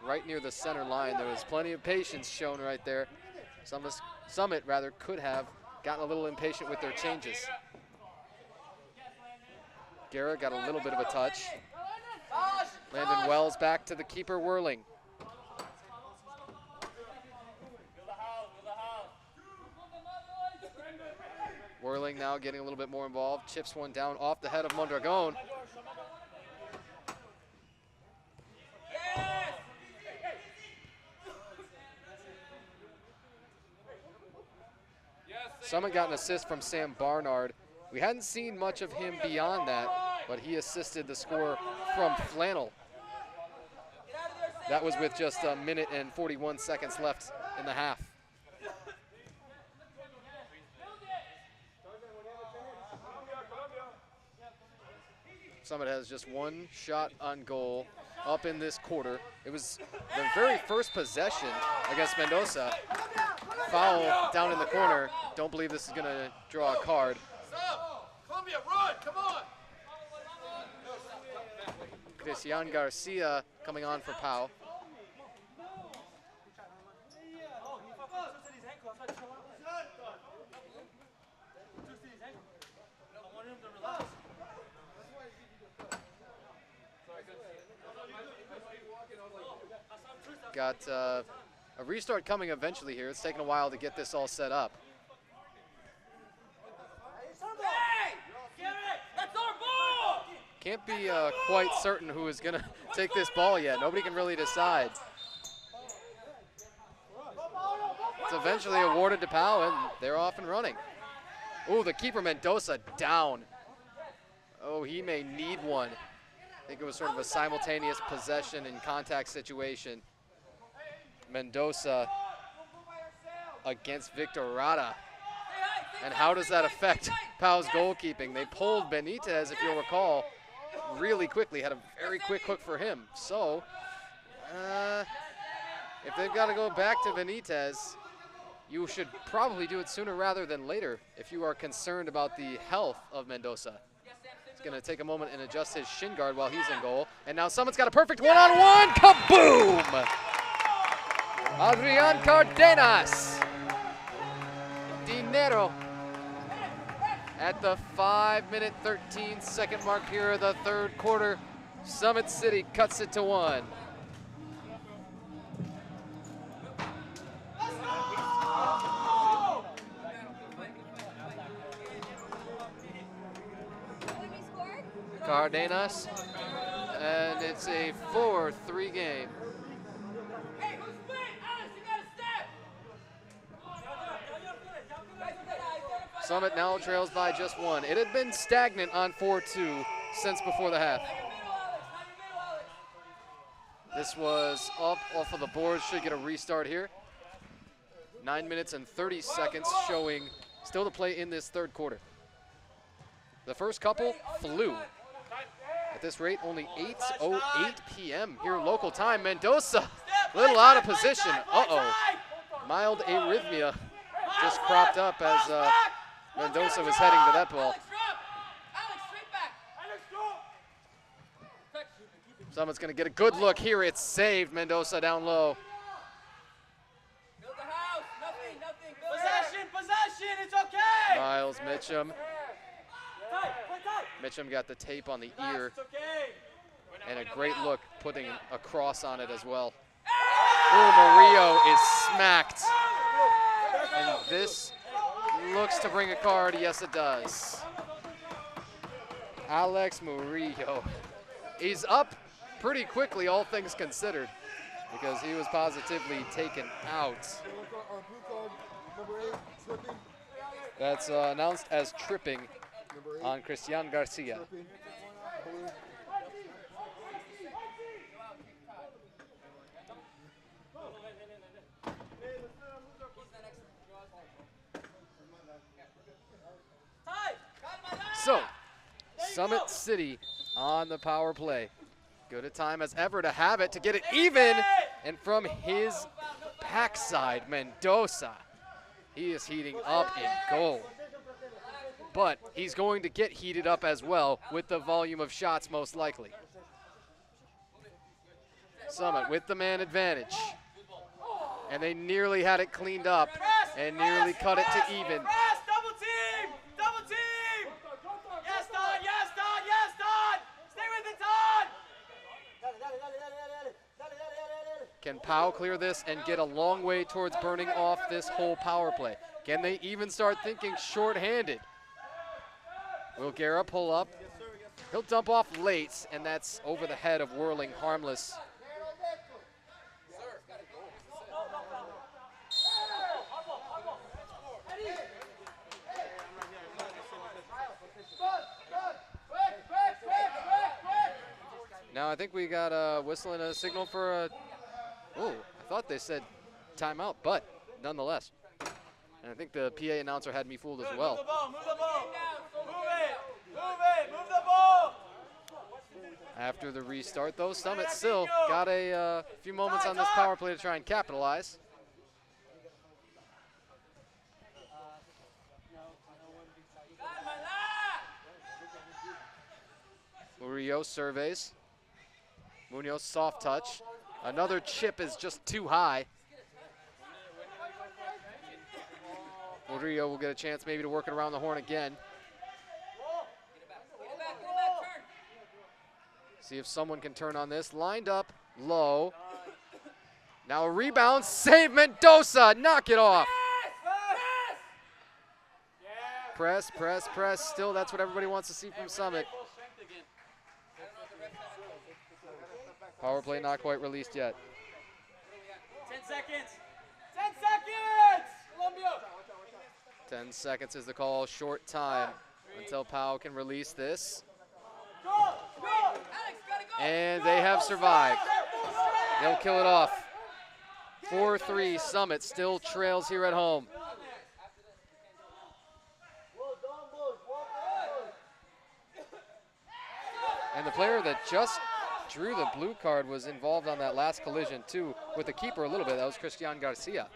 Right near the center line, there was plenty of patience shown right there. Summit rather could have gotten a little impatient with their changes. Guerra got a little bit of a touch. Landon Wells back to the keeper, Whirling. Whirling now getting a little bit more involved. Chips one down off the head of Mondragon. Summit got an assist from Sam Barnard. We hadn't seen much of him beyond that, but he assisted the score from Flannel. That was with just a minute and 41 seconds left in the half. Summit has just one shot on goal up in this quarter. It was the very first possession against Mendoza. Foul down in the corner. Don't believe this is going to draw a card. Columbia, run, come on! Cristian Garcia coming on for PAO. Got a restart coming eventually here. It's taking a while to get this all set up. Can't be quite certain who is going to take this ball yet. Nobody can really decide. It's eventually awarded to PAO, and they're off and running. Oh, the keeper Mendoza down. Oh, he may need one. I think it was sort of a simultaneous possession and contact situation. Mendoza against Victor Rada. And how does that affect PAO's goalkeeping? They pulled Benitez, if you'll recall, really quickly, had a very quick hook for him. So, if they've got to go back to Benitez, you should probably do it sooner rather than later if you are concerned about the health of Mendoza. He's going to take a moment and adjust his shin guard while he's in goal. And now someone's got a perfect one-on-one. Kaboom! Adrian Cardenas. Dinero. At the 5-minute, 13-second mark here of the third quarter, Summit City cuts it to 1. Cardenas, and it's a 4-3 game. Summit now trails by just 1. It had been stagnant on 4-2 since before the half. This was up off of the boards, should get a restart here. 9 minutes and 30 seconds showing still to play in this third quarter. The first couple flew. At this rate, only 8:08 p.m. here local time. Mendoza, a little out of position. Uh-oh. Mild arrhythmia just cropped up as Mendoza was heading to that ball. Someone's going to get a good look here. It's saved. Mendoza down low. Possession, it's okay. Miles Mitchum. Mitchum got the tape on the ear. And a great look putting a cross on it as well. Oh, Murillo is smacked. And this looks to bring a card. Yes, it does. Alex Murillo. He's up pretty quickly, all things considered, because he was positively taken out. That's announced as tripping on Christian Garcia. So, Summit City on the power play. Good a time as ever to have it, to get it even. And from his backside, Mendoza. He is heating up in goal. But he's going to get heated up as well with the volume of shots most likely. Summit with the man advantage. And they nearly had it cleaned up and nearly cut it to even. Double team! Double team! Yes, Don! Yes, Don! Yes, Don! Stay with it, Don! Can PAO clear this and get a long way towards burning off this whole power play? Can they even start thinking shorthanded? Will Guerra pull up? He'll dump off late, and that's over the head of Whirling Harmless. Now I think we got a whistle and a signal for a, oh, I thought they said timeout, but nonetheless. And I think the PA announcer had me fooled as well. Move the ball, move the ball. Move it, move it, move the ball. After the restart, though, Summit still got a few moments on this power play to try and capitalize. Murillo surveys. Munoz soft touch. Another chip is just too high. Murillo will get a chance maybe to work it around the horn again. See if someone can turn on this. Lined up low. Now a rebound. Save Mendoza. Knock it off. Press, press, press. Still, that's what everybody wants to see from Summit. Power play not quite released yet. 10 seconds. 10 seconds. Columbia. 10 seconds is the call. Short time until PAO can release this. And they have survived. They'll kill it off. 4-3 Summit still trails here at home. And the player that just drew the blue card was involved on that last collision too, with the keeper a little bit. That was Christian Garcia.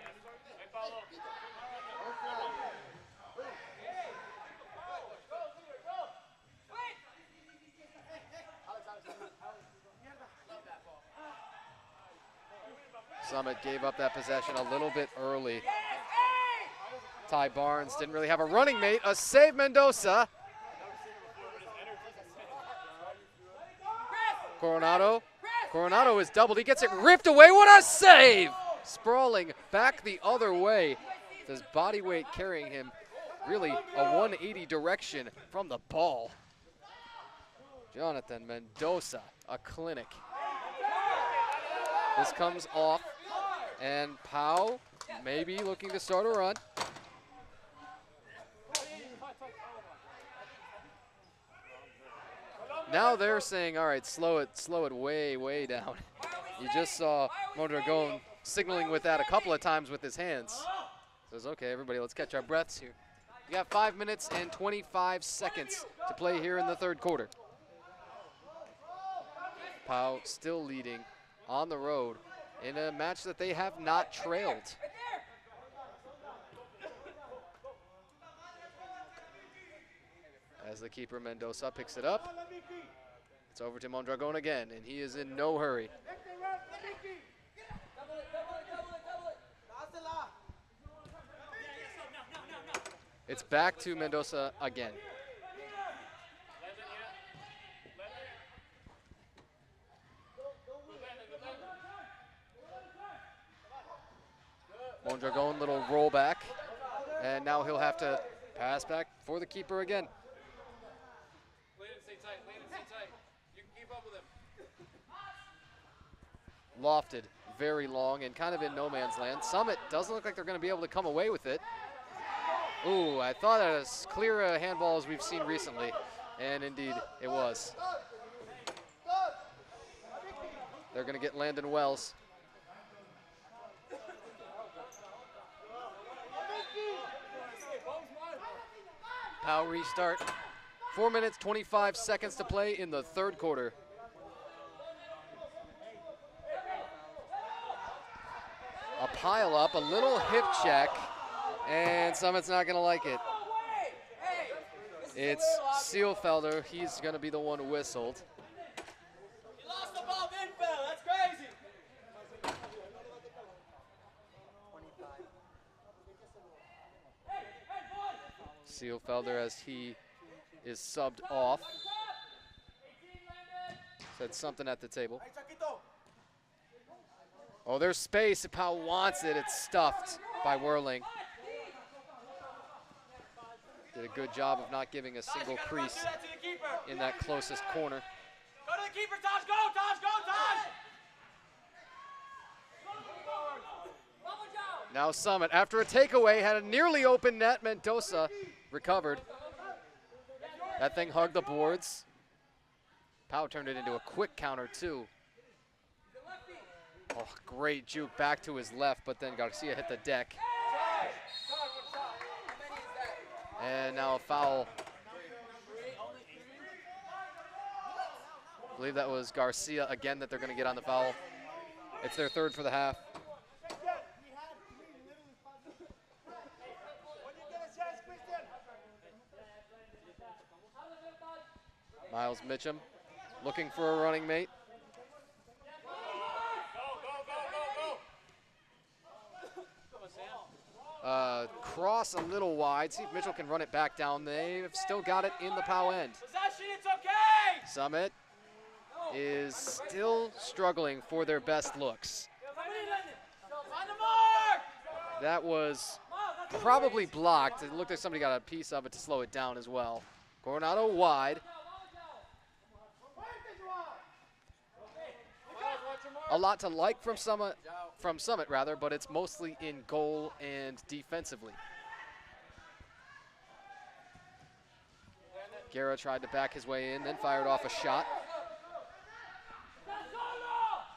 Summit gave up that possession a little bit early. Ty Barnes didn't really have a running mate. A save Mendoza. Coronado is doubled. He gets it ripped away. What a save! Sprawling back the other way. His body weight carrying him really a 180 direction from the ball. Jonathan Mendoza, a clinic. This comes off, and PAO maybe looking to start a run. Now they're saying, all right, slow it way, way down. You just saw Mondragon signaling with that a couple of times with his hands. Says, okay, everybody, let's catch our breaths here. You got 5 minutes and 25 seconds to play here in the third quarter. PAO still leading on the road in a match that they have not trailed. As the keeper Mendoza picks it up, it's over to Mondragon again, and he is in no hurry. It's back to Mendoza again. Mondragon, little roll back, and now he'll have to pass back for the keeper again. You can keep up with him. Lofted, very long, and kind of in no man's land. Summit doesn't look like they're going to be able to come away with it. Ooh, I thought that as clear a handball as we've seen recently, and indeed it was. They're going to get Landon Wells. PAO restart. 4 minutes, 25 seconds to play in the third quarter. A pile up, a little hip check, and Summit's not gonna like it. It's Seelfelder, he's gonna be the one whistled. You lost the ball, then fell. That's crazy. Seelfelder as he is subbed off. Said something at the table. Oh, there's space. If PAO wants it, it's stuffed by Whirling. Did a good job of not giving a single crease in that closest corner. Go to the keeper, Taj. Go, Taj. Go, Taj. Now Summit, after a takeaway, had a nearly open net. Mendoza recovered. That thing hugged the boards. PAO turned it into a quick counter, too. Oh, great juke back to his left, but then Garcia hit the deck. And now a foul. I believe that was Garcia again that they're going to get on the foul. It's their third for the half. Miles Mitchum looking for a running mate. Cross a little wide. See if Mitchell can run it back down. They've still got it in the PAO end. Possession, it's okay. Summit. is still struggling for their best looks. That was probably blocked. It looked like somebody got a piece of it to slow it down as well. Coronado wide. A lot to like from Summit, but it's mostly in goal and defensively. Guerra tried to back his way in, then fired off a shot.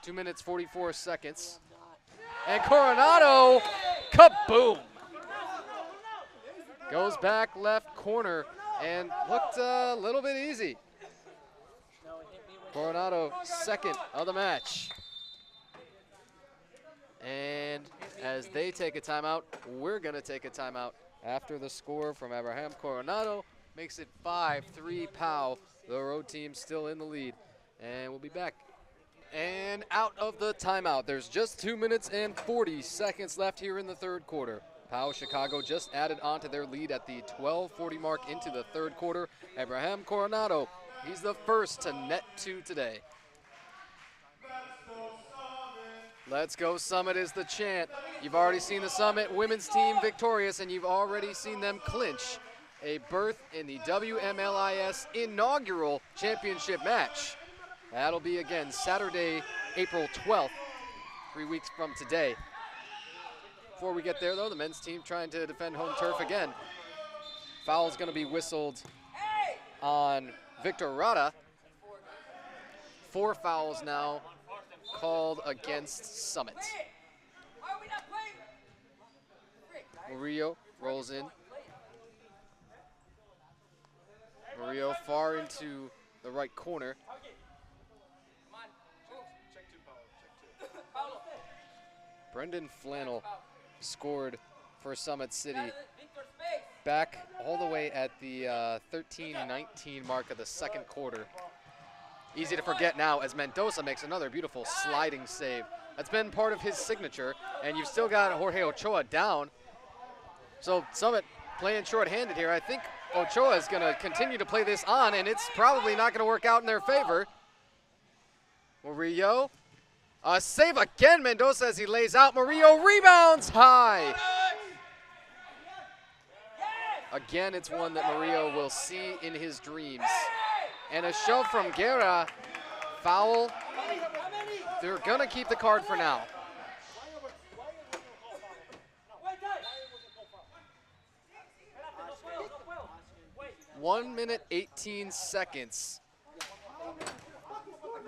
2 minutes, 44 seconds. And Coronado, kaboom! Goes back left corner and looked a little bit easy. Coronado, second of the match. And as they take a timeout, we're gonna take a timeout after the score from Abraham Coronado. Makes it 5-3 PAO. The road team still in the lead. And we'll be back. And out of the timeout. There's just 2 minutes and 40 seconds left here in the third quarter. PAO Chicago just added on to their lead at the 12:40 mark into the third quarter. Abraham Coronado, he's the first to net 2 today. Let's go Summit is the chant. You've already seen the Summit women's team victorious, and you've already seen them clinch a berth in the WMLIS inaugural championship match. That'll be again Saturday, April 12th, 3 weeks from today. Before we get there though, the men's team trying to defend home turf again. Foul's gonna be whistled on Victor Rada. 4 fouls now called against Summit. Murillo rolls in. Murillo far into the right corner. Brendan Flannel scored for Summit City back all the way at the 13-19 mark of the second quarter. Easy to forget now as Mendoza makes another beautiful sliding save. That's been part of his signature, and you've still got Jorge Ochoa down. So Summit playing short-handed here. I think Ochoa is gonna continue to play this on, and it's probably not gonna work out in their favor. Murillo, a save again, Mendoza as he lays out. Murillo rebounds high. Again, it's one that Murillo will see in his dreams. And a shove from Guerra, foul. They're gonna keep the card for now. 1 minute, 18 seconds.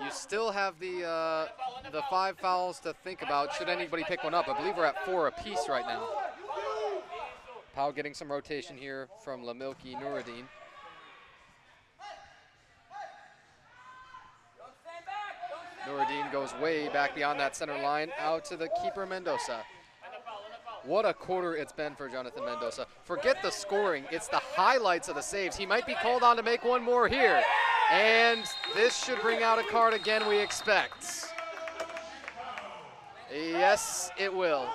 You still have the 5 fouls to think about should anybody pick one up. I believe we're at 4 apiece right now. PAO getting some rotation here from Lamilki Nuruddin. Nuruddin goes way back beyond that center line, out to the keeper Mendoza. What a quarter it's been for Jonathan Mendoza. Forget the scoring, it's the highlights of the saves. He might be called on to make one more here. And this should bring out a card again, we expect. Yes, it will.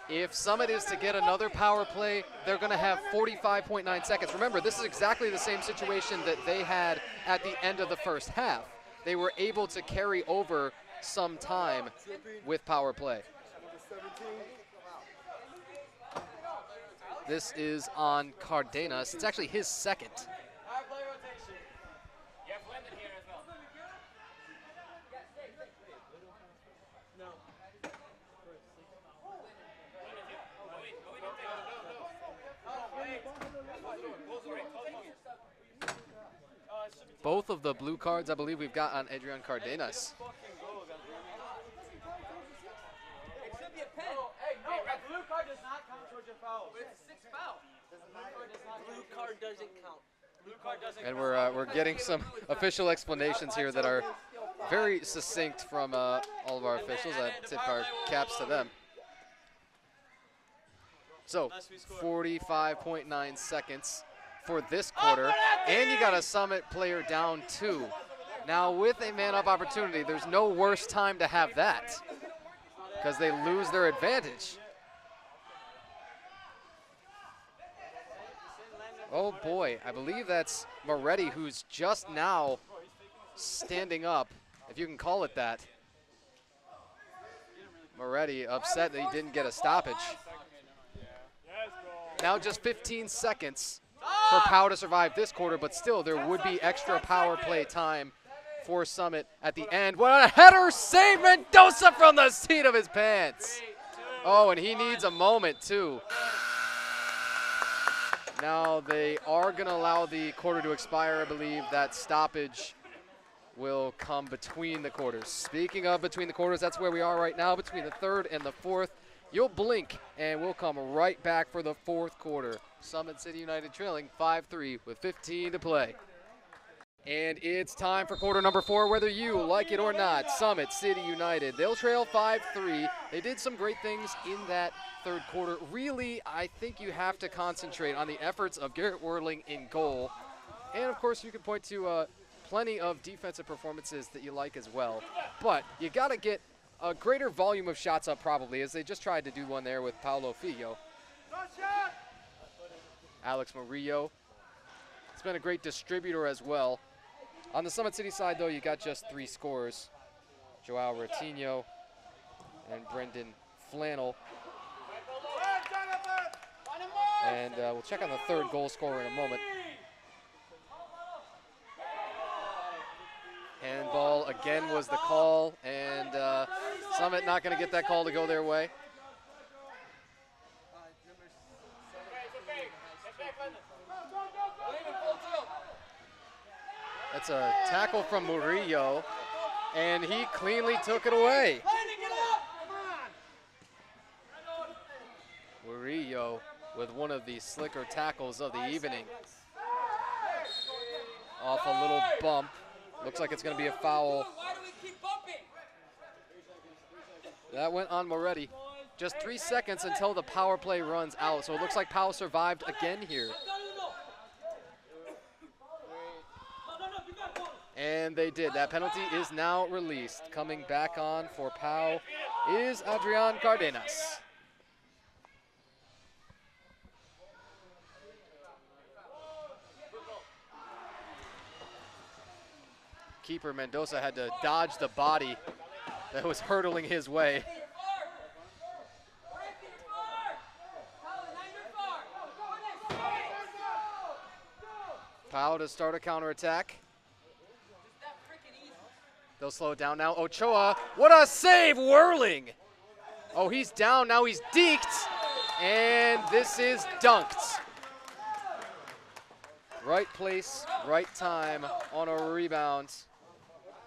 If Summit is to get another power play, they're gonna have 45.9 seconds. Remember, this is exactly the same situation that they had at the end of the first half. They were able to carry over some time with power play. This is on Cardenas. It's actually his second. Both of the blue cards, I believe, we've got on Adrian Cardenas. Blue card does not count towards your foul. It's 6 fouls. Blue card doesn't count. Blue card doesn't count. And we're getting some official explanations here that are very succinct from all of our officials. I tip our caps to them. So 45.9 seconds for this quarter, and you got a Summit player down 2. Now with a man-up opportunity, there's no worse time to have that because they lose their advantage. Oh boy, I believe that's Moretti who's just now standing up, if you can call it that. Moretti upset that he didn't get a stoppage. Now just 15 seconds for PAO to survive this quarter, but still there would be extra power play time for Summit at the end. What a header save, Mendoza from the seat of his pants. Oh, and he needs a moment too. Now they are going to allow the quarter to expire. I believe that stoppage will come between the quarters. Speaking of between the quarters, that's where we are right now, between the third and the fourth. You'll blink, and we'll come right back for the fourth quarter. Summit City United trailing 5-3 with 15 to play. And it's time for quarter number 4, whether you like it or not. Summit City United, they'll trail 5-3. They did some great things in that third quarter. Really, I think you have to concentrate on the efforts of Garrett Whirling in goal. And, of course, you can point to plenty of defensive performances that you like as well. But you got to get a greater volume of shots up probably, as they just tried to do one there with Paulo Filho. Alex Murillo. He's been a great distributor as well. On the Summit City side, though, you got just 3 scorers. Joao Ratinho and Brendan Flannel. And we'll check on the third goal scorer in a moment. Handball again was the call, and Summit not going to get that call to go their way. That's a tackle from Murillo, and he cleanly took it away. Murillo with one of the slicker tackles of the evening. Off a little bump. Looks like it's going to be a foul. That went on Moretti. Just 3 seconds until the power play runs out, so it looks like PAO survived again here. And they did. That penalty is now released. Coming back on for PAO is Adrian Cardenas. Keeper Mendoza had to dodge the body that was hurtling his way. PAO to start a counterattack. They'll slow it down now. Ochoa, what a save, Whirling. Oh, he's down, now he's deked, and this is dunked. Right place, right time on a rebound.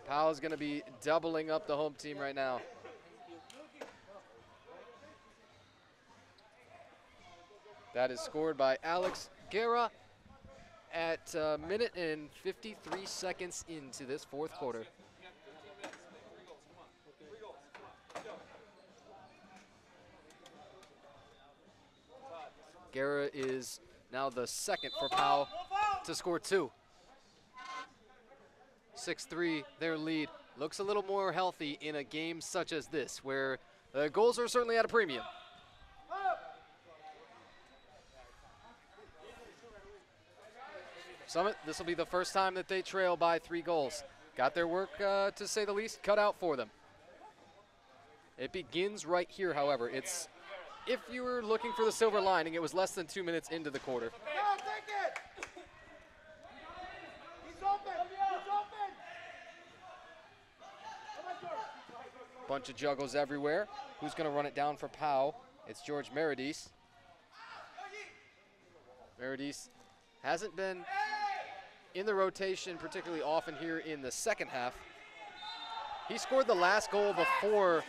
PAO's gonna be doubling up the home team right now. That is scored by Alex Guerra at a minute and 53 seconds into this fourth quarter. Guerra is now the second for PAO to score 2. 6-3, their lead. Looks a little more healthy in a game such as this, where the goals are certainly at a premium. Summit, this will be the first time that they trail by 3 goals. Got their work, to say the least, cut out for them. It begins right here, however. It's, if you were looking for the silver lining, it was less than 2 minutes into the quarter. Bunch of juggles everywhere. Who's going to run it down for PAO? It's George Meredith. Meredith hasn't been in the rotation particularly often here in the second half. He scored the last goal before,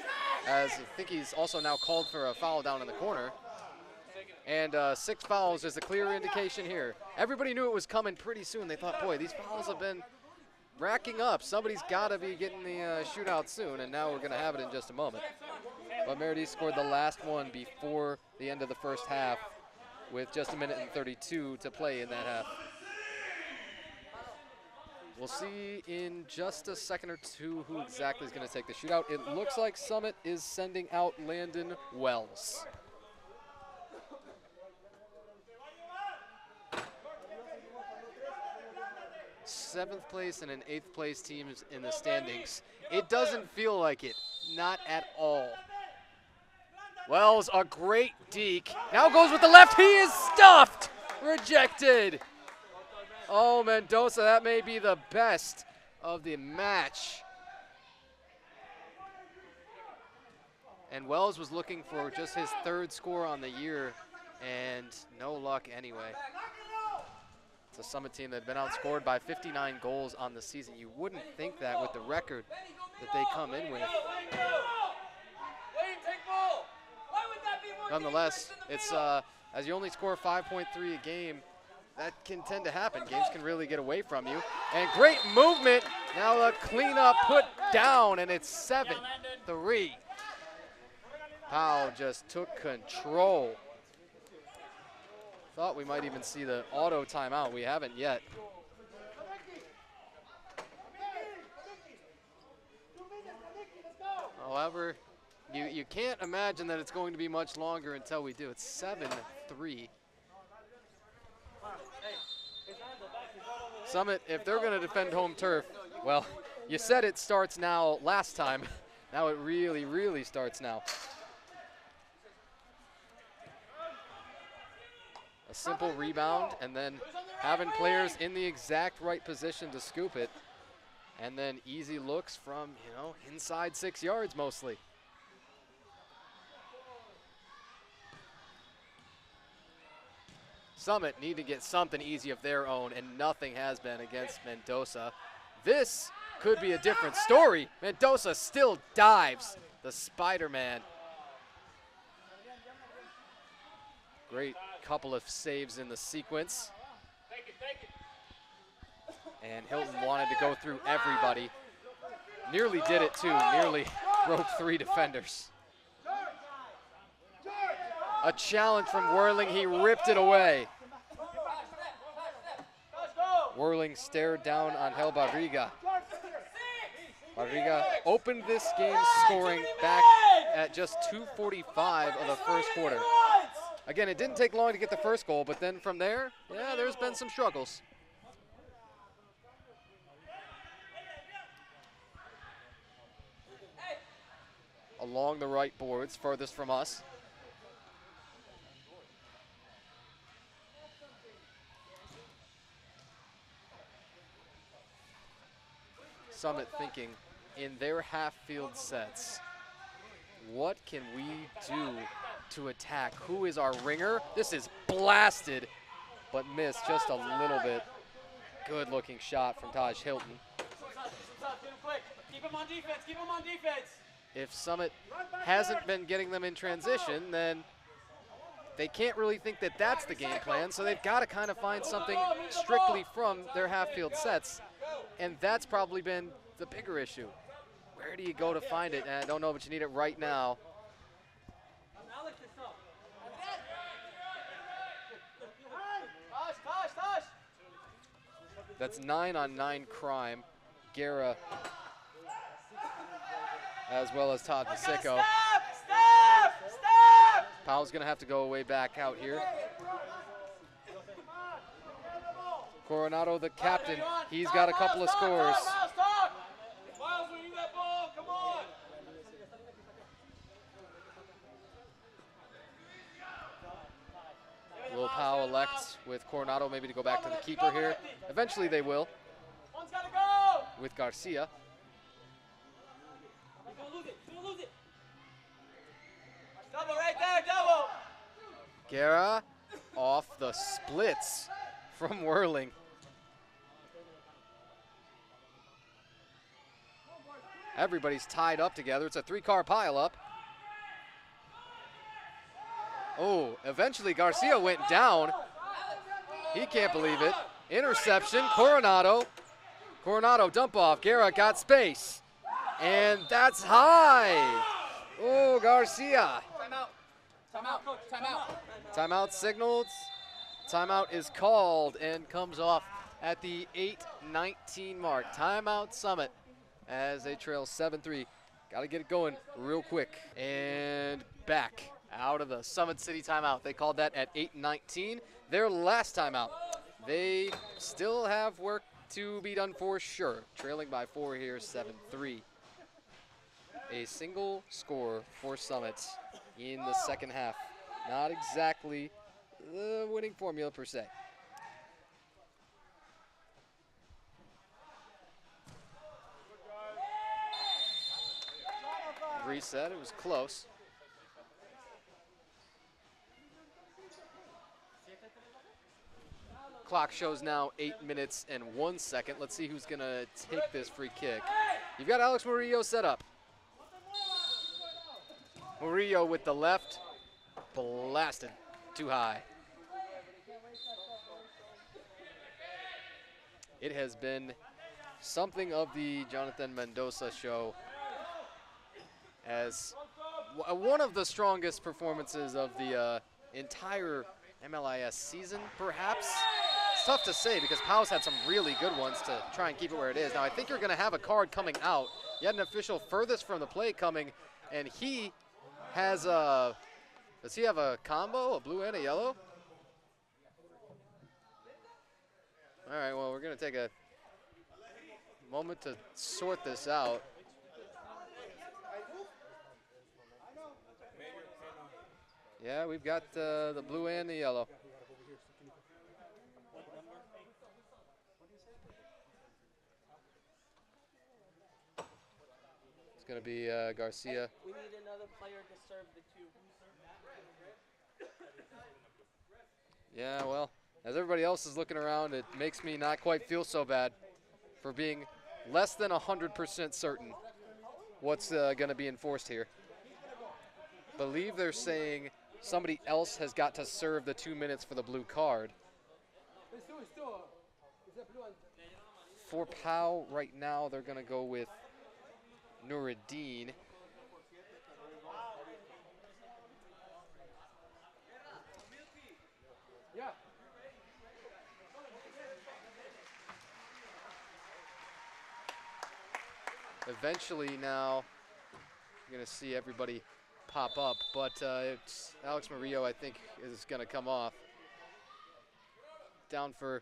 as I think he's also now called for a foul down in the corner. And 6 fouls is a clear indication here. Everybody knew it was coming pretty soon. They thought, boy, these fouls have been racking up. Somebody's got to be getting the shootout soon, and now we're going to have it in just a moment. But Meredith scored the last one before the end of the first half with just 1 minute and 32 to play in that half. We'll see in just a second or two who exactly is going to take the shootout. It looks like Summit is sending out Landon Wells. 7th place and an 8th place teams in the standings. It doesn't feel like it, not at all. Wells, a great deke. Now goes with the left, he is stuffed! Rejected. Oh, Mendoza, that may be the best of the match. And Wells was looking for just his 3rd score on the year, and no luck anyway. It's a Summit team that had been outscored by 59 goals on the season. You wouldn't think that with the record that they come in with. Nonetheless, it's as you only score 5.3 a game, that can tend to happen. Games can really get away from you. And great movement. Now the cleanup put down, and it's 7-3. PAO just took control. Thought we might even see the auto timeout. We haven't yet. However, you can't imagine that it's going to be much longer until we do. It's 7-3. Summit, if they're going to defend home turf, well, you said it starts now last time. Now it really, really starts now. A simple rebound, and then having players in the exact right position to scoop it. And then easy looks from, inside 6 yards mostly. Summit need to get something easy of their own, and nothing has been against Mendoza. This could be a different story. Mendoza still dives, the Spider-Man. Great couple of saves in the sequence. And Hilton wanted to go through everybody. Nearly did it too, nearly broke 3 defenders. A challenge from Whirling, he ripped it away. Whirling stared down on Hel Barriga. Barriga opened this game scoring back at just 2:45 of the first quarter. Again, it didn't take long to get the first goal, but then from there, yeah, there's been some struggles. Along the right boards, furthest from us. Summit thinking in their half-field sets, what can we do to attack? Who is our ringer? This is blasted, but missed just a little bit. Good looking shot from Taj Hilton. Keep him on defense, keep him on defense. If Summit hasn't been getting them in transition, then they can't really think that that's the game plan, so they've got to kind of find something strictly from their half-field sets, and that's probably been the bigger issue. Where do you go to find it? And I don't know, but you need it right now. That's 9-on-9 crime. Guerra, as well as Todd Pasico. PAO's gonna have to go way back out here. Coronado, the captain, he's got a couple of scores. Will PAO elect with Coronado maybe to go back to the keeper here? Eventually they will. With Garcia. Double right there, double. Guerra off the splits from Whirling. Everybody's tied up together. It's a 3-car pileup. Oh, eventually Garcia went down. He can't believe it. Interception, Coronado. Coronado dump off. Guerra got space. And that's high. Oh, Garcia. Timeout, coach, timeout. Timeout signaled. Timeout is called and comes off at the 8:19 mark. Timeout Summit as they trail 7-3. Got to get it going real quick. And back out of the Summit City timeout. They called that at 8:19. Their last timeout. They still have work to be done for sure. Trailing by 4 here, 7-3. A single score for Summit in the second half. Not exactly the winning formula per se. Reset, it was close. Clock shows now 8 minutes and 1 second. Let's see who's gonna take this free kick. You've got Alex Murillo set up. Murillo with the left, blasted too high. It has been something of the Jonathan Mendoza show, as one of the strongest performances of the entire MLIS season, perhaps. It's tough to say because PAO's had some really good ones to try and keep it where it is. Now I think you're gonna have a card coming out. You had an official furthest from the plate coming, and he has a, does he have a combo, a blue and a yellow? All right, well, we're gonna take a moment to sort this out. Yeah, we've got the blue and the yellow. It's going to be Garcia. We need another player to serve the two. Yeah, well, as everybody else is looking around, it makes me not quite feel so bad for being less than 100% certain what's going to be enforced here. Believe they're saying somebody else has got to serve the 2 minutes for the blue card. For PAO right now, they're going to go with Nuruddin. Eventually now, you're going to see everybody pop up, but it's Alex Murillo, I think, is going to come off. Down for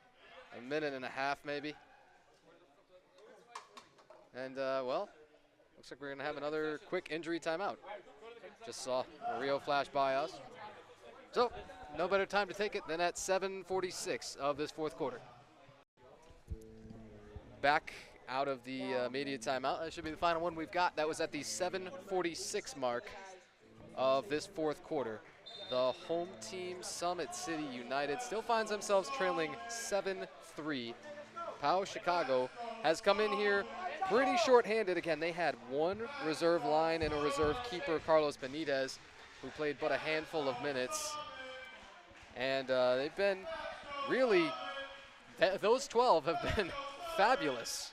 a minute and a half, maybe. And, well, looks like we're going to have another quick injury timeout. Just saw Murillo flash by us. So, no better time to take it than at 7:46 of this fourth quarter. Back out of the media timeout. That should be the final one we've got. That was at the 7:46 mark of this fourth quarter. The home team, Summit City United, still finds themselves trailing 7-3. PAO Chicago has come in here pretty short-handed. Again, they had one reserve line and a reserve keeper, Carlos Benitez, who played but a handful of minutes. And they've been really, those 12 have been fabulous.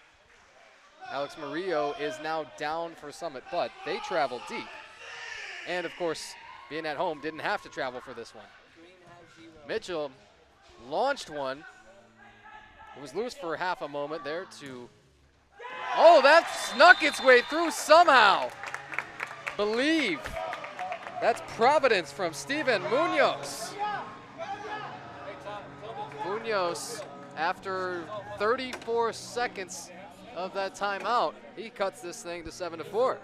Alex Murillo is now down for Summit, but they traveled deep. And, of course, being at home, didn't have to travel for this one. Mitchell launched one. It was loose for half a moment there to... Oh, that snuck its way through somehow. Believe. That's Providence from Steven Munoz. Munoz, after 34 seconds of that timeout, he cuts this thing to 7-4.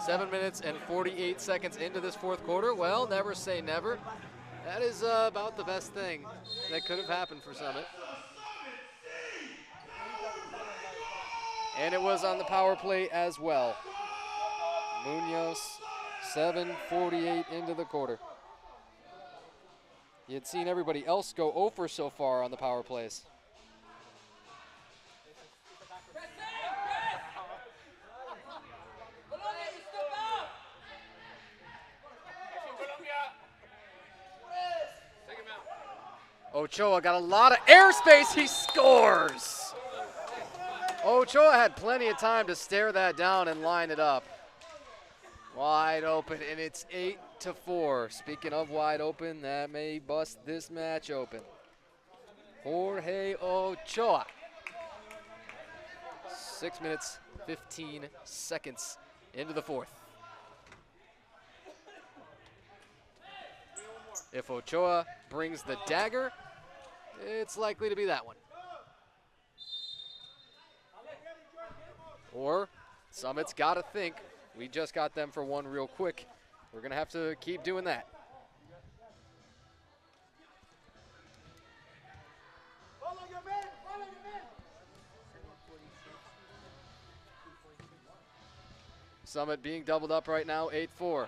Seven minutes and 48 seconds into this fourth quarter. Well, never say never. That is about the best thing that could have happened for Summit. And it was on the power play as well. Munoz, 7:48 into the quarter. You had seen everybody else go 0 for so far on the power plays. Ochoa got a lot of airspace, he scores! Ochoa had plenty of time to stare that down and line it up. Wide open, and it's 8-4. Speaking of wide open, that may bust this match open. Jorge Ochoa. 6 minutes, 15 seconds into the fourth. If Ochoa brings the dagger, it's likely to be that one. Or Summit's got to think, we just got them for one real quick. We're going to have to keep doing that. Summit being doubled up right now, 8-4.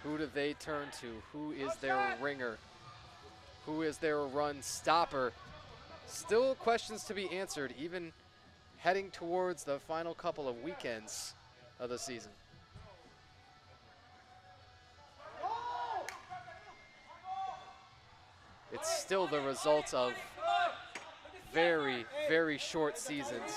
Who do they turn to? Who is their ringer? Who is their run stopper? Still questions to be answered, even heading towards the final couple of weekends of the season. It's still the result of very, very short seasons.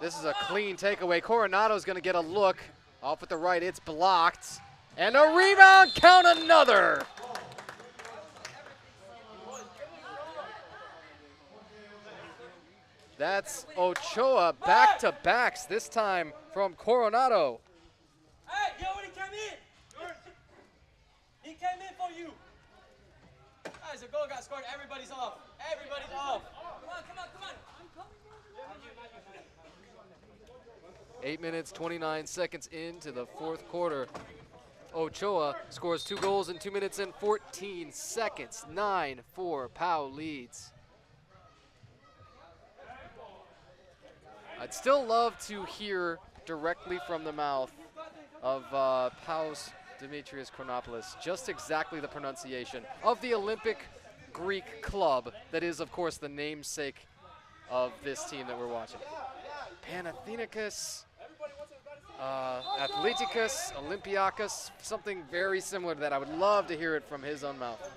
This is a clean takeaway. Coronado's going to get a look. Off with the right, it's blocked. And a rebound, count another. That's Ochoa, back-to-backs, this time from Coronado. Hey, you already came in. He came in for you. Guys, a goal got scored. Everybody's off. Everybody's off. Come on, come on, come on. 8 minutes, 29 seconds into the fourth quarter. Ochoa scores 2 goals in 2 minutes and 14 seconds. 9-4, PAO leads. I'd still love to hear directly from the mouth of PAO's Demetrius Chronopoulos just exactly the pronunciation of the Olympic Greek club that is, of course, the namesake of this team that we're watching. Panathinaikos, Athleticus, Olympiakos, something very similar to that. I would love to hear it from his own mouth.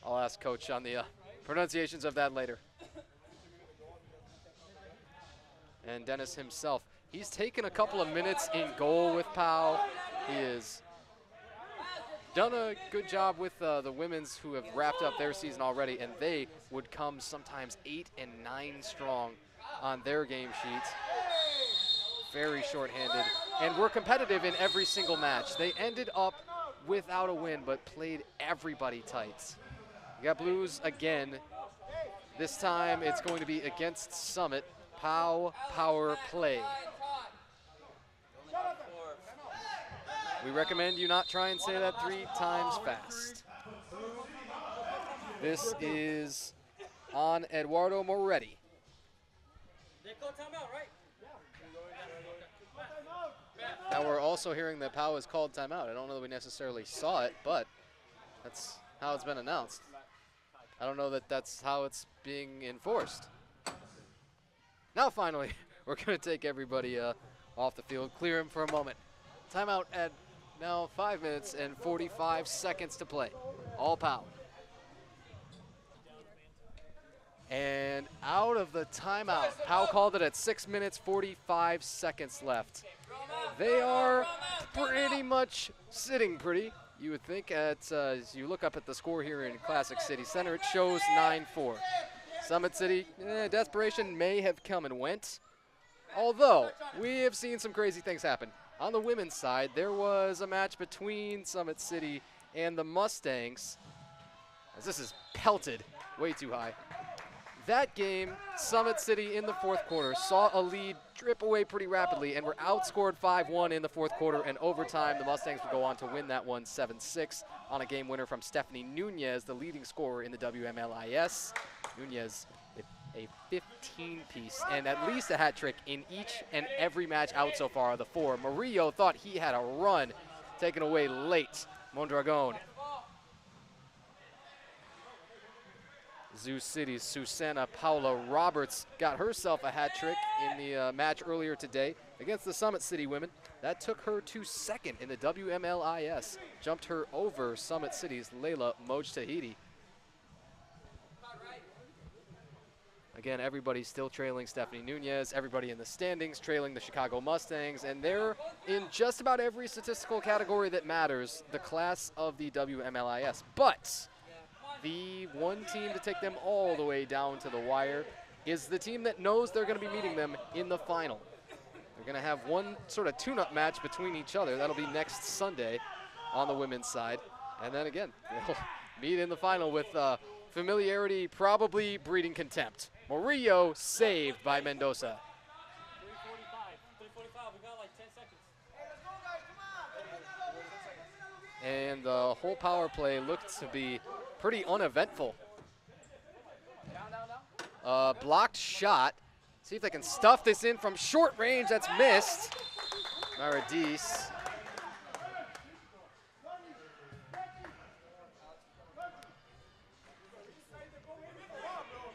I'll ask Coach on the pronunciations of that later. And Dennis himself, he's taken a couple of minutes in goal with PAO. He has done a good job with the women's who have wrapped up their season already, and they would come sometimes 8 and 9 strong on their game sheets. Very shorthanded, and were competitive in every single match. They ended up without a win, but played everybody tight. You got Blues again. This time it's going to be against Summit. PAO power play. We recommend you not try and say that 3 times fast. This is on Eduardo Moretti. They call timeout, right? Now we're also hearing that PAO has called timeout. I don't know that we necessarily saw it, but that's how it's been announced. I don't know that that's how it's being enforced. Now finally, we're going to take everybody off the field, clear him for a moment. Timeout at now 5 minutes and 45 seconds to play. All PAO. And out of the timeout, PAO called it at 6 minutes, 45 seconds left. They are pretty much sitting pretty, you would think. As you look up at the score here in Classic City Center, it shows 9-4. Summit City, desperation may have come and went. Although, we have seen some crazy things happen. On the women's side, there was a match between Summit City and the Mustangs. As this is pelted way too high. That game, Summit City in the fourth quarter saw a lead drip away pretty rapidly and were outscored 5-1 in the fourth quarter and overtime. The Mustangs would go on to win that one 7-6 on a game winner from Stephanie Nunez, the leading scorer in the WMLIS. Nunez with a 15-piece and at least a hat trick in each and every match out so far of the 4. Murillo thought he had a run taken away late. Mondragon. Zoo City's Susana Paula Roberts got herself a hat trick in the match earlier today against the Summit City women. That took her to second in the WMLIS. Jumped her over Summit City's Layla Mojtahidi. Again, everybody's still trailing Stephanie Nunez. Everybody in the standings trailing the Chicago Mustangs. And they're in just about every statistical category that matters, the class of the WMLIS. But the one team to take them all the way down to the wire is the team that knows they're going to be meeting them in the final. They're going to have one sort of tune-up match between each other. That'll be next Sunday on the women's side. And then again, they'll meet in the final with familiarity probably breeding contempt. Murillo saved by Mendoza. 3:45, we got like 10 seconds. And the whole power play looked to be pretty uneventful. Blocked shot. See if they can stuff this in from short range. That's missed. Maradis.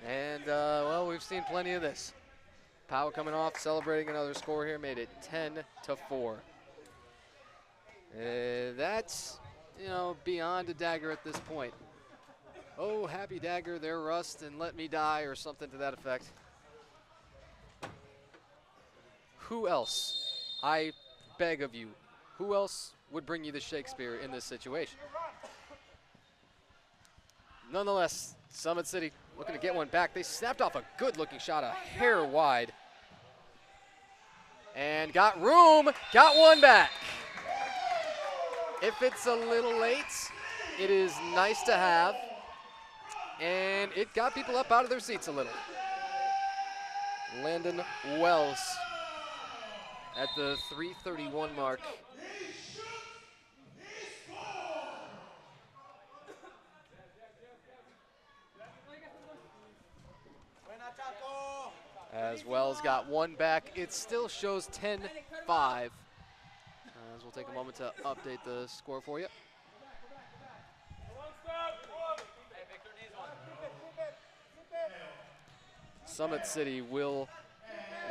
And, well, we've seen plenty of this. PAO coming off, celebrating another score here, made it 10-4. That's, you know, beyond a dagger at this point. Oh, happy dagger, there rust, and let me die, or something to that effect. Who else, I beg of you, who else would bring you the Shakespeare in this situation? Nonetheless, Summit City looking to get one back. They snapped off a good-looking shot, a hair wide. And got room, got one back. If it's a little late, it is nice to have. And it got people up out of their seats a little. Landon Wells at the 3:31 mark. As Wells got one back, it still shows 10-5. As we'll take a moment to update the score for you. Summit City will,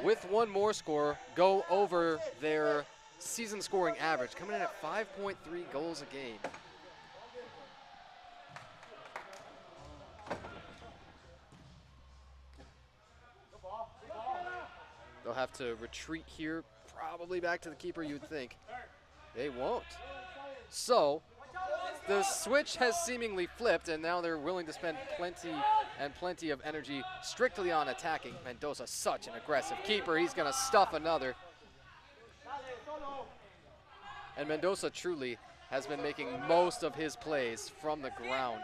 with one more score, go over their season scoring average, coming in at 5.3 goals a game. They'll have to retreat here, probably back to the keeper, you'd think. They won't. So, the switch has seemingly flipped, and now they're willing to spend plenty of energy strictly on attacking. Mendoza, such an aggressive keeper. He's going to stuff another. And Mendoza truly has been making most of his plays from the ground.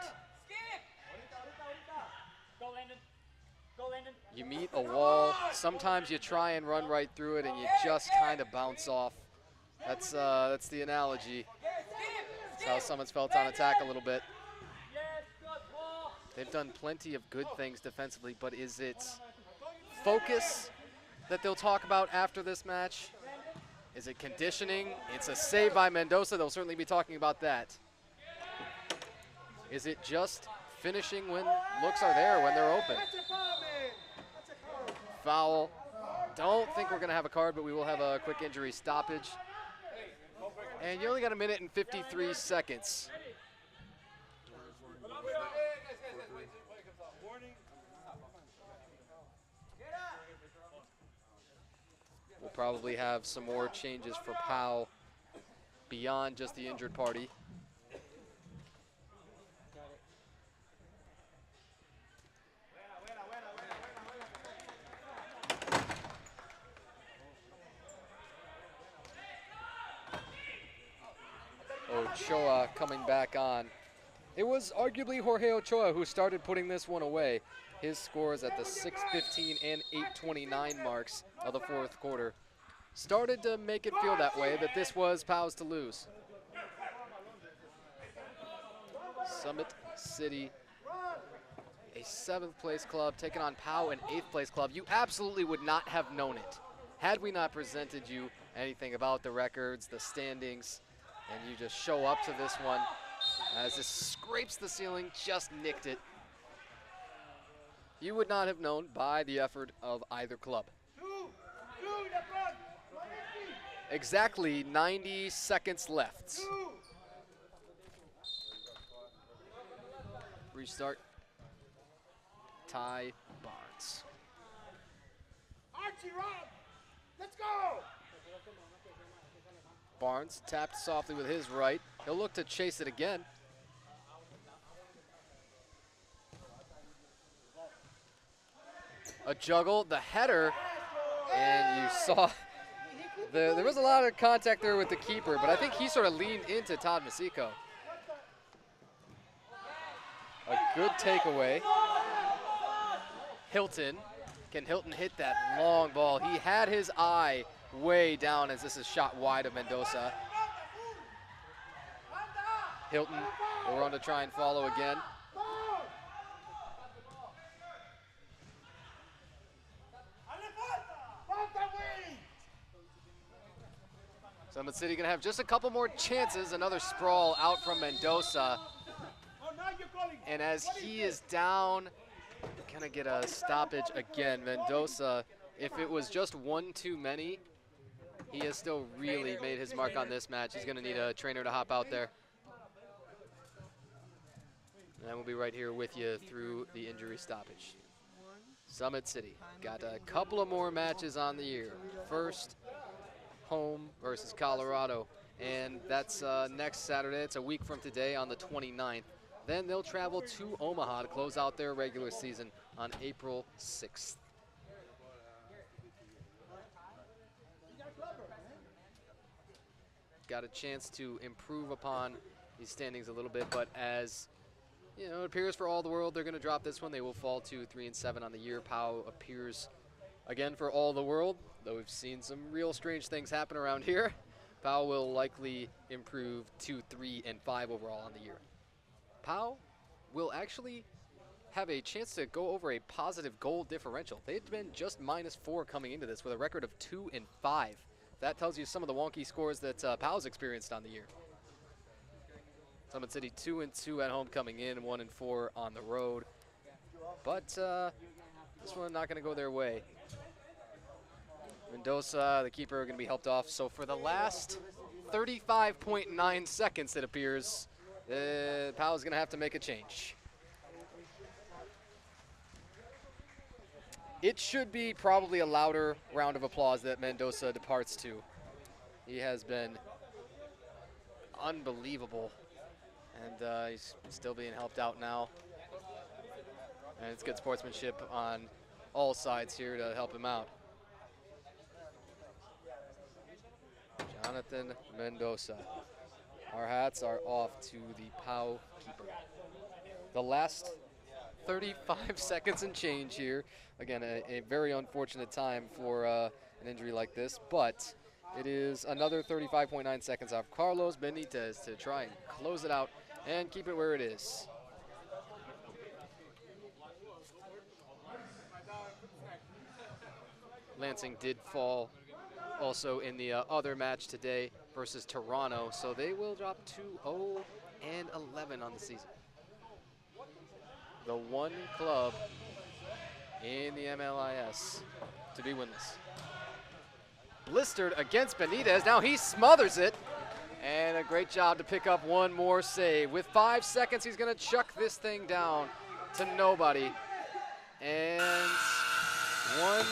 You meet a wall, sometimes you try and run right through it and you just kind of bounce off. That's the analogy. That's how Summit's felt on attack a little bit. They've done plenty of good things defensively, but is it focus that they'll talk about after this match? Is it conditioning? It's a save by Mendoza. They'll certainly be talking about that. Is it just finishing when looks are there, when they're open? Foul. Don't think we're going to have a card, but we will have a quick injury stoppage. And you only got 1 minute and 53 seconds. We'll probably have some more changes for PAO beyond just the injured party. Ochoa coming back on. It was arguably Jorge Ochoa who started putting this one away. His scores at the 6:15 and 8:29 marks of the fourth quarter started to make it feel that way, that this was PAO's to lose. Summit City, a 7th place club, taking on PAO, an 8th place club. You absolutely would not have known it had we not presented you anything about the records, the standings, and you just show up to this one as this scrapes the ceiling, just nicked it. You would not have known by the effort of either club. Exactly 90 seconds left. Restart. Ty Barnes. Archie, Rob, let's go! Barnes tapped softly with his right. He'll look to chase it again. A juggle, the header, and you saw there was a lot of contact there with the keeper, but I think he sort of leaned into Todd Masico. A good takeaway. Hilton. Can Hilton hit that long ball? He had his eye way down as this is shot wide of Mendoza. Hilton will run to try and follow again. Summit City gonna have just a couple more chances. Another sprawl out from Mendoza. And as he is down, gonna get a stoppage again. Mendoza, if it was just one too many, he has still really made his mark on this match. He's gonna need a trainer to hop out there. And we'll be right here with you through the injury stoppage. Summit City got a couple of more matches on the year. First, home versus Colorado, and that's next Saturday. It's a week from today on the 29th. Then they'll travel to Omaha to close out their regular season on April 6th. Got a chance to improve upon these standings a little bit, but as you know, it appears for all the world they're going to drop this one. They will fall to 3-7 on the year. PAO appears again for all the world, though we've seen some real strange things happen around here. PAO will likely improve to 3-5 overall on the year. PAO will actually have a chance to go over a positive goal differential. They had been just -4 coming into this with a record of 2-5. That tells you some of the wonky scores that PAO's experienced on the year. Summit City 2-2 at home coming in, 1-4 on the road. But this one not going to go their way. Mendoza, the keeper, going to be helped off. So for the last 35.9 seconds, it appears, PAO is going to have to make a change. It should be probably a louder round of applause that Mendoza departs to. He has been unbelievable, and he's still being helped out now. And it's good sportsmanship on all sides here to help him out. Jonathan Mendoza. Our hats are off to the PAO keeper. The last 35 seconds and change here. Again, a very unfortunate time for an injury like this, but it is another 35.9 seconds off Carlos Benitez to try and close it out and keep it where it is. Lansing did fall also in the other match today versus Toronto, so they will drop to 0-11 on the season. The one club in the MLIS to be winless. Blistered against Benitez. Now he smothers it. And a great job to pick up one more save. With 5 seconds, he's going to chuck this thing down to nobody. And one